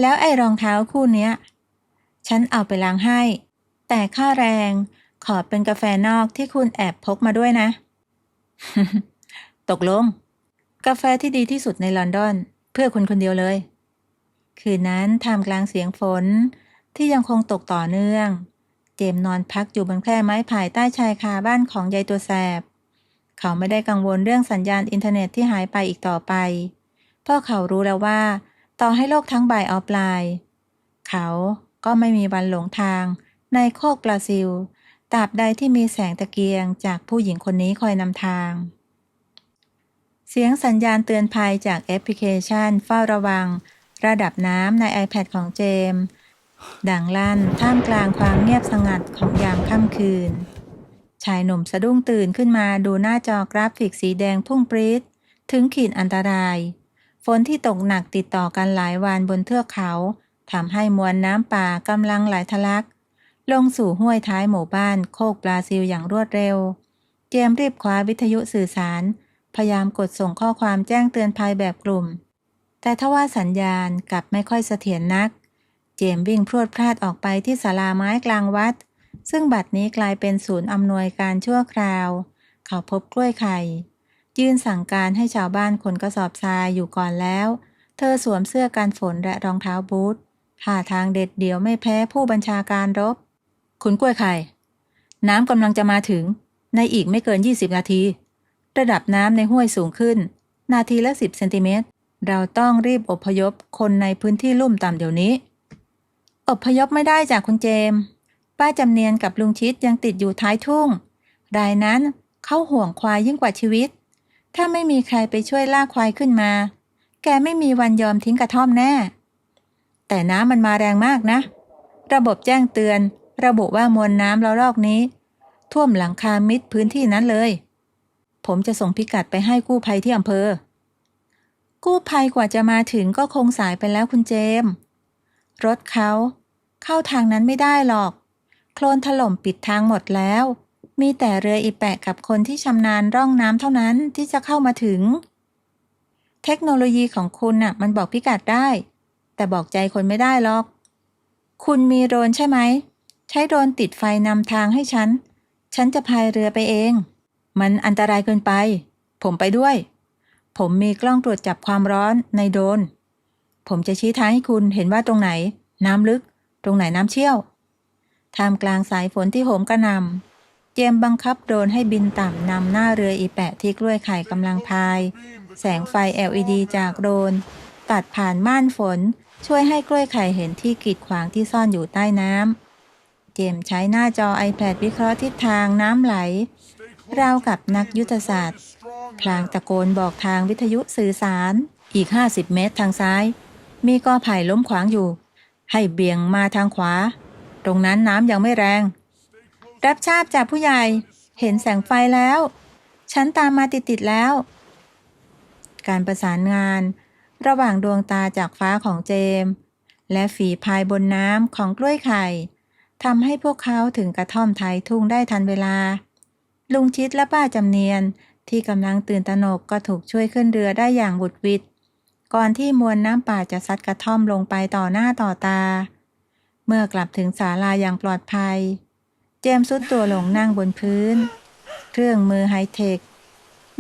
A: แล้วไอ้รองเท้าคู่เนี้ยฉันเอาไปล้างให้แต่ค่าแรงขอเป็นกาแฟนอกที่คุณแอบพกมาด้วยนะ ตกลงกาแฟที่ดีที่สุดในลอนดอนเพื่อคุณคนเดียวเลยคืนนั้นท่ามกลางเสียงฝนที่ยังคงตกต่อเนื่องเจมส์นอนพักอยู่บนแคร่ไม้ไผ่ใต้ชายคาบ้านของยายตัวแสบเขาไม่ได้กังวลเรื่องสัญญาณอินเทอร์เน็ตที่หายไปอีกต่อไปเพราะเขารู้แล้วว่าต่อให้โลกทั้งใบออฟไลน์เขา ก็ไม่มีวันหลงทางในโคกปลาซิลตราบใดที่มีแสงตะเกียงจากผู้หญิงคนนี้คอยนำทาง เสียงสัญญาณเตือนภัยจากแอปพลิเคชันเฝ้าระวังระดับน้ำใน iPad ของเจมส์ดังลั่นท่ามกลางความเงียบสงัดของยามค่ำคืนชายหนุ่มสะดุ้งตื่นขึ้นมาดูหน้าจอกราฟิกสีแดงพุ่งปรี๊ดถึงขีดอันตรายฝนที่ตกหนักติดต่อกันหลายวันบนเทือกเขาทำให้มวลน้ำป่ากำลังไหลทะลักลงสู่ห้วยท้ายหมู่บ้านโคกบราซิลอย่างรวดเร็วเจมส์รีบคว้าวิทยุสื่อสารพยายามกดส่งข้อความแจ้งเตือนภัยแบบกลุ่มแต่ทว่าสัญญาณกลับไม่ค่อยเสถียรนักเจมส์วิ่งพรวดพลาดออกไปที่ศาลาไม้กลางวัดซึ่งบัดนี้กลายเป็นศูนย์อำนวยการชั่วคราวเขาพบกล้วยไข่ยื่นสั่งการให้ชาวบ้านขนกระสอบทรายอยู่ก่อนแล้วเธอสวมเสื้อกันฝนและรองเท้าบูทท่าทางเด็ดเดี่ยวไม่แพ้ผู้บัญชาการรบคุณกล้วยไข่น้ำกำลังจะมาถึงในอีกไม่เกิน20นาทีระดับน้ำในห้วยสูงขึ้นนาทีละ10 เซนติเมตรเราต้องรีบอพยพคนในพื้นที่ลุ่มต่ำเดี๋ยวนี้อพยพไม่ได้จากคุณเจมส์ป้าจำเนียนกับลุงชิดยังติดอยู่ท้ายทุ่งรายนั้นเขาห่วงควายยิ่งกว่าชีวิตถ้าไม่มีใครไปช่วยลากควายขึ้นมาแกไม่มีวันยอมทิ้งกระท่อมแน่แต่น้ำมันมาแรงมากนะระบบแจ้งเตือนระบุว่ามวลน้ำระลอกนี้ท่วมหลังคามิดพื้นที่นั้นเลยผมจะส่งพิกัดไปให้กู้ภัยที่อำเภอกู้ภัยกว่าจะมาถึงก็คงสายไปแล้วคุณเจมส์รถเขาเข้าทางนั้นไม่ได้หรอกโคลนถล่มปิดทางหมดแล้วมีแต่เรืออีแปะกับคนที่ชำนาญร่องน้ำเท่านั้นที่จะเข้ามาถึงเทคโนโลยีของคุณน่ะมันบอกพิกัดได้แต่บอกใจคนไม่ได้หรอกคุณมีโดรนใช่ไหมใช้โดรนติดไฟนำทางให้ฉันจะพายเรือไปเองมันอันตรายเกินไปผมไปด้วยผมมีกล้องตรวจจับความร้อนในโดรนผมจะชี้ทางให้คุณเห็นว่าตรงไหนน้ำลึกตรงไหนน้ำเชี่ยวท่ามกลางสายฝนที่โหมกระหน่ำเจมส์บังคับโดรนให้บินต่ำนำหน้าเรืออีแปะที่กล้วยไข่กำลังพายแสงไฟ LED จากโดรนตัดผ่านม่านฝนช่วยให้กล้วยไข่เห็นที่กีดขวางที่ซ่อนอยู่ใต้น้ำเจมส์ใช้หน้าจอ iPad วิเคราะห์ทิศทางน้ำไหลราวกับนักยุทธศาสตร์พลางตะโกนบอกทางวิทยุสื่อสารอีก50 เมตรทางซ้ายมีกอไผ่ล้มขวางอยู่ให้เบี่ยงมาทางขวาตรงนั้นน้ำยังไม่แรงรับทราบจากผู้ใหญ่เห็นแสงไฟแล้วฉันตามมาติดแล้วการประสานงานระหว่างดวงตาจากฟ้าของเจมส์และฝีพายบนน้ำของกล้วยไข่ทำให้พวกเขาถึงกระท่อมไทยทุ่งได้ทันเวลาลุงชิดและป้าจำเนียนที่กำลังตื่นตระหนกก็ถูกช่วยขึ้นเรือได้อย่างบุดหวิดก่อนที่มวลน้ำป่าจะซัดกระท่อมลงไปต่อหน้าต่อตาเมื่อกลับถึงศาลาอย่างปลอดภัยเจมส์ซุดตัวลงนั่งบนพื้นเครื่องมือไฮเทค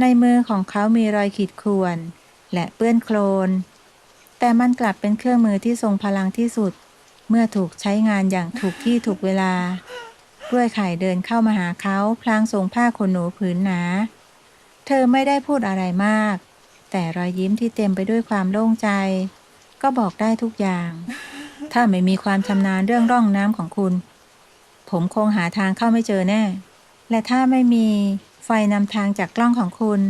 A: ในมือของเขามีรอยขีดข่วนและเปื้อนโคลนแต่มันกลับเป็นเครื่องมือที่ทรงพลังที่สุดเมื่อถูกใช้งานอย่างถูกที่ถูกเวลากล้วยไข่เดินเข้ามาหาเขาพลางส่งผ้าขนหนูผืนหนาเธอไม่ได้พูดอะไรมากแต่รอยยิ้มที่เต็มไปด้วยความโล่งใจก็บอกได้ทุกอย่างถ้าไม่มีความชำนาญเรื่องร่องน้ำของคุณผมคงหาทางเข้าไม่เจอแน่และถ้าไม่มีไฟนำทางจากกล้องของคุณ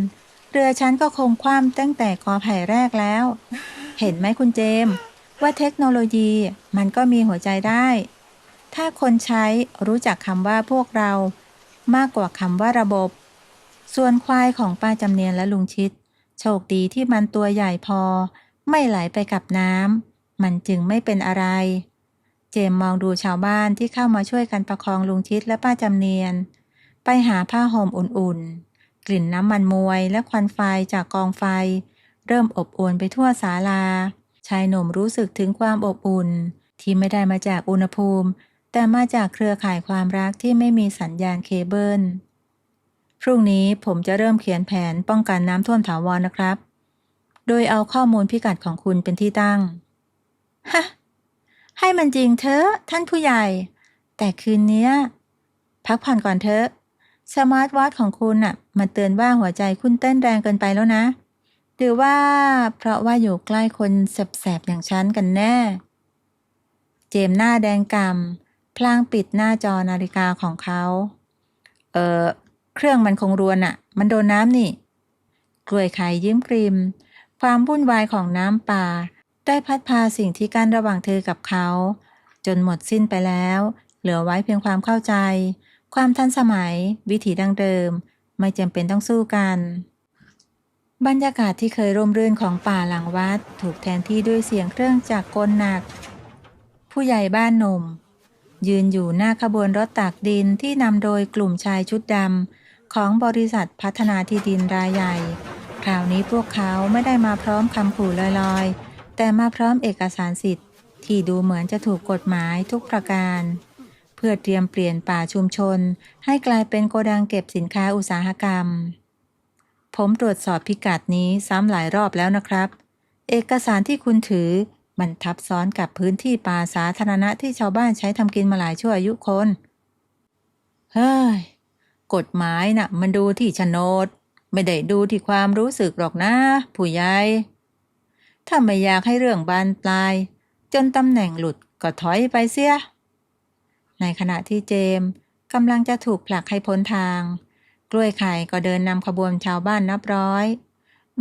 A: เรือฉันก็คงคว่ำตั้งแต่กอไผ่แรกแล้วเห็นไหมคุณเจมส์ว่าเทคโนโลยีมันก็มีหัวใจได้ถ้าคนใช้รู้จักคำว่าพวกเรามากกว่าคำว่าระบบส่วนควายของป้าจำเนียนและลุงชิดโชคดีที่มันตัวใหญ่พอไม่ไหลไปกับน้ำมันจึงไม่เป็นอะไรเจมส์มองดูชาวบ้านที่เข้ามาช่วยกันประคองลุงชิดและป้าจำเนียนไปหาผ้าห่มอุ่นๆกลิ่นน้ำมันมวยและควันไฟจากกองไฟเริ่มอบอวลไปทั่วศาลาชายหนุ่มรู้สึกถึงความอบอุ่นที่ไม่ได้มาจากอุณหภูมิแต่มาจากเครือข่ายความรักที่ไม่มีสัญญาณเคเบิลพรุ่งนี้ผมจะเริ่มเขียนแผนป้องกันน้ำท่วมถาวรนะครับโดยเอาข้อมูลพิกัดของคุณเป็นที่ตั้งฮะให้มันจริงเถอะท่านผู้ใหญ่แต่คืนนี้พักผ่อนก่อนเถอะสมาร์ทวอทของคุณน่ะมันเตือนว่าหัวใจคุณเต้นแรงเกินไปแล้วนะหรือว่าเพราะว่าอยู่ใกล้คนแสบๆอย่างฉันกันแน่ เจมส์หน้าแดงก่ำพลางปิดหน้าจอนาฬิกาของเขาเออเครื่องมันคงรวนอะมันโดนน้ำนี่กล้วยไข่ยิ้มกริมความวุ่นวายของน้ำป่าได้พัดพาสิ่งที่กั้นระหว่างเธอกับเขาจนหมดสิ้นไปแล้วเหลือไว้เพียงความเข้าใจความทันสมัยวิถีดั้งเดิมไม่จำเป็นต้องสู้กันบรรยากาศที่เคยร่มรื่นของป่าหลังวัดถูกแทนที่ด้วยเสียงเครื่องจักรกลหนักผู้ใหญ่บ้านหนุ่มยืนอยู่หน้าขบวนรถตักดินที่นำโดยกลุ่มชายชุดดำของบริษัทพัฒนาที่ดินรายใหญ่คราวนี้พวกเขาไม่ได้มาพร้อมคำขู่ลอยๆแต่มาพร้อมเอกสารสิทธิ์ที่ดูเหมือนจะถูกกฎหมายทุกประการเพื่อเตรียมเปลี่ยนป่าชุมชนให้กลายเป็นโกดังเก็บสินค้าอุตสาหกรรมผมตรวจสอบพิกัดนี้ซ้ำหลายรอบแล้วนะครับเอกสารที่คุณถือมันทับซ้อนกับพื้นที่ป่าสาธารณะที่ชาวบ้านใช้ทำกินมาหลายชั่วอายุคนเฮ้ยกฎหมายน่ะมันดูที่โฉนดไม่ได้ดูที่ความรู้สึกหรอกนะผู้ใหญ่ถ้าไม่อยากให้เรื่องบานปลายจนตำแหน่งหลุดก็ถอยไปเสียในขณะที่เจมส์กำลังจะถูกผลักให้พ้นทางกล้วยไข่ก็เดินนำขบวนชาวบ้านนับร้อย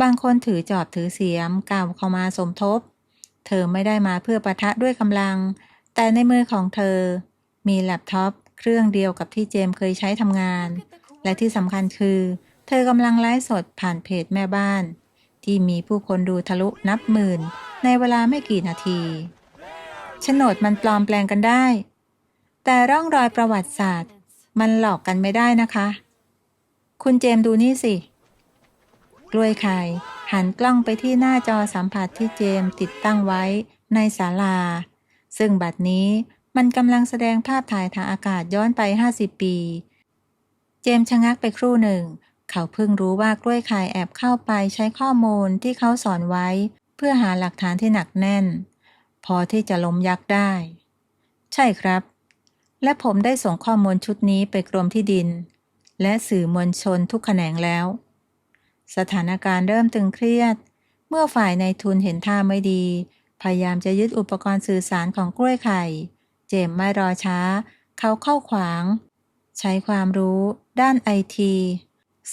A: บางคนถือจอบถือเสียมก้าวเข้ามาสมทบเธอไม่ได้มาเพื่อปะทะด้วยกำลังแต่ในมือของเธอมีแล็ปท็อปเครื่องเดียวกับที่เจมส์เคยใช้ทำงานและที่สำคัญคือเธอกำลังไลฟ์สดผ่านเพจแม่บ้านที่มีผู้คนดูทะลุนับหมื่นในเวลาไม่กี่นาทีโฉนดมันปลอมแปลงกันได้แต่ร่องรอยประวัติศาสตร์มันหลอกกันไม่ได้นะคะคุณเจมส์ดูนี่สิกล้วยไข่หันกล้องไปที่หน้าจอสัมผัสที่เจมส์ติดตั้งไว้ในศาลาซึ่งบัดนี้มันกำลังแสดงภาพถ่ายทางอากาศย้อนไป50 ปีเจมส์ชะงักไปครู่หนึ่งเขาเพิ่งรู้ว่ากล้วยไข่แอบเข้าไปใช้ข้อมูลที่เขาสอนไว้เพื่อหาหลักฐานที่หนักแน่นพอที่จะล้มยักษ์ได้ใช่ครับและผมได้ส่งข้อมูลชุดนี้ไปกรมที่ดินและสื่อมวลชนทุกแขนงแล้วสถานการณ์เริ่มตึงเครียดเมื่อฝ่ายนายทุนเห็นท่าไม่ดีพยายามจะยึดอุปกรณ์สื่อสารของกล้วยไข่เจมส์ไม่รอช้าเขาเข้าขวางใช้ความรู้ด้านไอที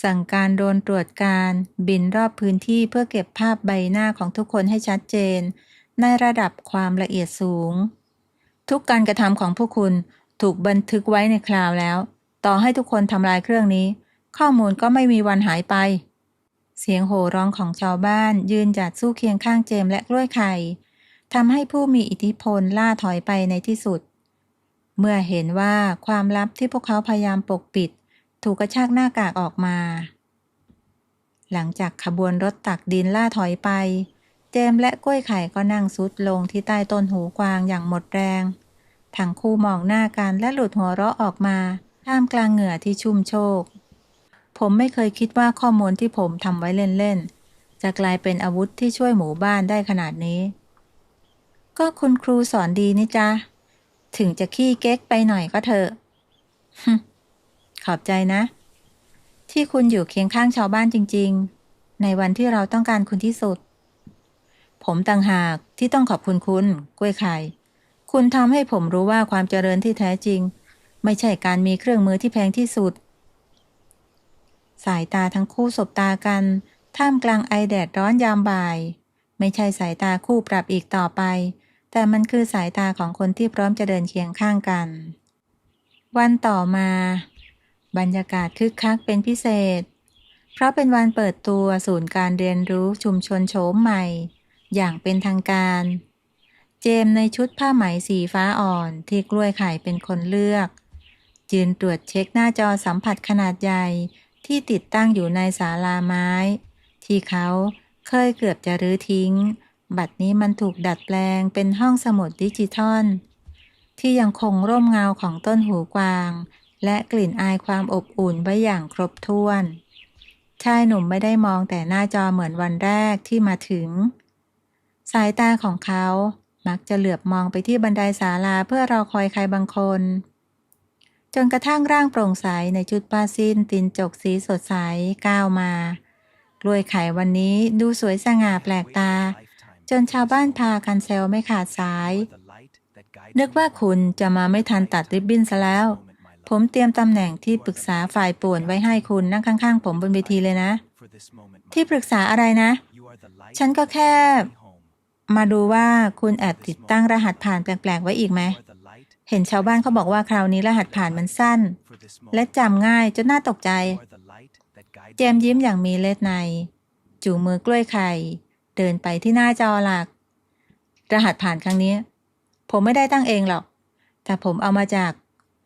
A: สั่งการโดรนตรวจการบินรอบพื้นที่เพื่อเก็บภาพใบหน้าของทุกคนให้ชัดเจนในระดับความละเอียดสูงทุกการกระทำของพวกคุณถูกบันทึกไว้ในคลาวด์แล้วต่อให้ทุกคนทำลายเครื่องนี้ข้อมูลก็ไม่มีวันหายไปเสียงโห่ร้องของชาวบ้านยืนหยัดสู้เคียงข้างเจมส์และกล้วยไข่ทำให้ผู้มีอิทธิพลล่าถอยไปในที่สุดเมื่อเห็นว่าความลับที่พวกเขาพยายามปกปิดถูกกระชากหน้ากากออกมาหลังจากขบวนรถตักดินล่าถอยไปเจมส์และกล้วยไข่ก็นั่งซุดลงที่ใต้ต้นหูกวางอย่างหมดแรงทั้งคู่มองหน้ากันและหลุดหัวเราะออกมาท่ามกลางเหงื่อที่ชุ่มโชกผมไม่เคยคิดว่าข้อมูลที่ผมทำไว้เล่นๆจะกลายเป็นอาวุธที่ช่วยหมู่บ้านได้ขนาดนี้ก็คุณครูสอนดีนี่จ๊ะถึงจะขี้เก๊กไปหน่อยก็เถอะ ขอบใจนะที่คุณอยู่เคียงข้างชาวบ้านจริงๆในวันที่เราต้องการคุณที่สุดผมต่างหากที่ต้องขอบคุณคุณกล้วยไข่คุณทำให้ผมรู้ว่าความเจริญที่แท้จริงไม่ใช่การมีเครื่องมือที่แพงที่สุดสายตาทั้งคู่สบตากันท่ามกลางไอแดดร้อนยามบ่ายไม่ใช่สายตาคู่ปรับอีกต่อไปแต่มันคือสายตาของคนที่พร้อมจะเดินเคียงข้างกันวันต่อมาบรรยากาศคึกคักเป็นพิเศษเพราะเป็นวันเปิดตัวศูนย์การเรียนรู้ชุมชนโฉมใหม่อย่างเป็นทางการเจมส์ในชุดผ้าไหมสีฟ้าอ่อนที่กล้วยไข่เป็นคนเลือกยืนตรวจเช็คหน้าจอสัมผัสขนาดใหญ่ที่ติดตั้งอยู่ในศาลาไม้ที่เขาเคยเกือบจะรื้อทิ้งบัดนี้มันถูกดัดแปลงเป็นห้องสมุดดิจิทัลที่ยังคงร่มเงาของต้นหูกวางและกลิ่นอายความอบอุ่นไว้อย่างครบถ้วนชายหนุ่มไม่ได้มองแต่หน้าจอเหมือนวันแรกที่มาถึงสายตาของเขามักจะเหลือบมองไปที่บันไดศาลาเพื่อรอคอยใครบางคนจนกระทั่งร่างโปร่งใสในชุดผ้าสิ้นตีนจกสีสดใสก้าวมากล้วยไข่วันนี้ดูสวยสง่าแปลกตาจนชาวบ้านพากันแซวไม่ขาดสาย นึกว่าคุณจะมาไม่ทันตัดริบบิ้นซะแล้ว ผมเตรียมตำแหน่งที่ปรึกษาฝ่ายป่วนไว้ให้คุณนั่งข้างๆผมบนเวทีเลยนะ ที่ปรึกษาอะไรนะ ฉันก็แค่มาดูว่าคุณแอบติดตั้งรหัสผ่านแปลกๆไว้อีกไหม เห็นชาวบ้านเขาบอกว่าคราวนี้รหัสผ่านมันสั้น และจำง่ายจนน่าตกใจ เจมส์ยิ้มอย่างมีเล็ดใน จูงมือกล้วยไข่ เดินไปที่หน้าจอหลัก รหัสผ่านครั้งนี้ ผมไม่ได้ตั้งเองหรอก แต่ผมเอามาจาก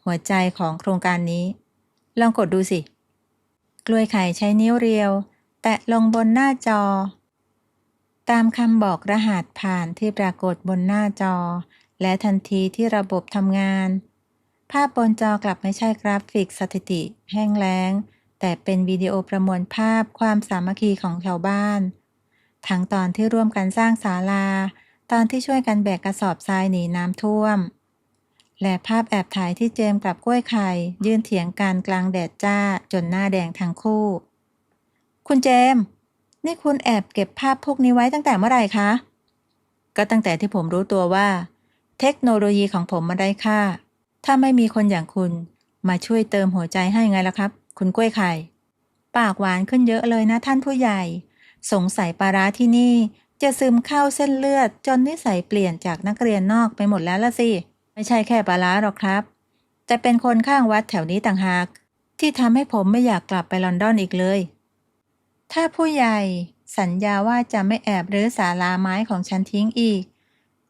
A: หัวใจของโครงการนี้ ลองกดดูสิ กล้วยไข่ใช้นิ้วเรียว แตะลงบนหน้าจอ ตามคำบอกรหัสผ่านที่ปรากฏบนหน้าจอ และทันทีที่ระบบทำงาน ภาพบนจอกลับไม่ใช่กราฟิกสถิติแห้งแล้ง แต่เป็นวิดีโอประมวลภาพความสามัคคีของชาวบ้าน ทั้งตอนที่ร่วมกันสร้างศาลา ตอนที่ช่วยกันแบกกระสอบทรายหนีน้ำท่วม และภาพแอบถ่ายที่เจมส์กับกล้วยไข่ยืนเถียงกันกลางแดดจ้าจนหน้าแดงทั้งคู่ คุณเจมส์ นี่คุณแอบเก็บภาพพวกนี้ไว้ตั้งแต่เมื่อไหร่คะ ก็ตั้งแต่ที่ผมรู้ตัวว่า เทคโนโลยีของผมมันได้ค่า ถ้าไม่มีคนอย่างคุณมาช่วยเติมหัวใจให้ไงล่ะครับ คุณกล้วยไข่ ปากหวานขึ้นเยอะเลยนะท่านผู้ใหญ่ สงสัยปลาร้าที่นี่จะซึมเข้าเส้นเลือดจนนิสัยเปลี่ยนจากนักเรียนนอกไปหมดแล้วละสิ ไม่ใช่แค่ปลาร้าหรอกครับ แต่เป็นคนข้างวัดแถวนี้ต่างหากที่ทำให้ผมไม่อยากกลับไปลอนดอนอีกเลย ถ้าผู้ใหญ่สัญญาว่าจะไม่แอบรื้อศาลาไม้ของฉันทิ้งอีก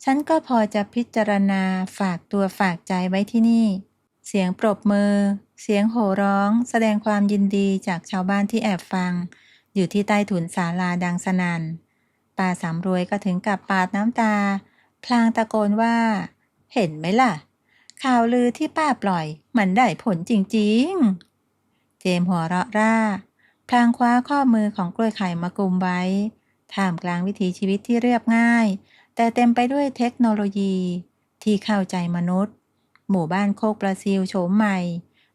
A: ฉันก็พอจะพิจารณาฝากตัวฝากใจไว้ที่นี่ เสียงปรบมือ เสียงโห่ร้องแสดงความยินดีจากชาวบ้านที่แอบฟัง อยู่ที่ใต้ถุนศาลาดังสนั่น ป้าสำรวยก็ถึงกับปาดน้ำตา พลางตะโกนว่า เห็นไหมล่ะ ข่าวลือที่ป้าปล่อยมันได้ผลจริงๆ เจมส์หัวเราะร่า พลางคว้าข้อมือของกล้วยไข่มากุมไว้ ท่ามกลางวิถีชีวิตที่เรียบง่าย แต่เต็มไปด้วยเทคโนโลยีที่เข้าใจมนุษย์ หมู่บ้านโคกปลาซิวโฉมใหม่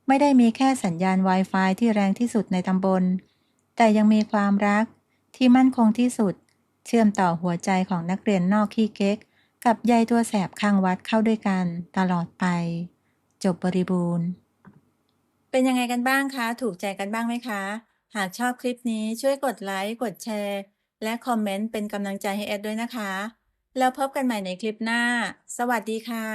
A: ไม่ได้มีแค่สัญญาณ Wi-Fi ที่แรงที่สุดในตำบล แต่ยังมีความรักที่มั่นคงที่สุด เชื่อมต่อหัวใจของนักเรียนนอกขี้เก๊กกับยายตัวแสบข้างวัดเข้าด้วยกันตลอดไป จบบริบูรณ์ เป็นยังไงกันบ้างคะ ถูกใจกันบ้างไหมคะ หากชอบคลิปนี้ช่วยกดไลค์ กดแชร์ และคอมเมนต์เป็นกำลังใจให้แอดด้วยนะคะ แล้วพบกันใหม่ในคลิปหน้า สวัสดีค่ะ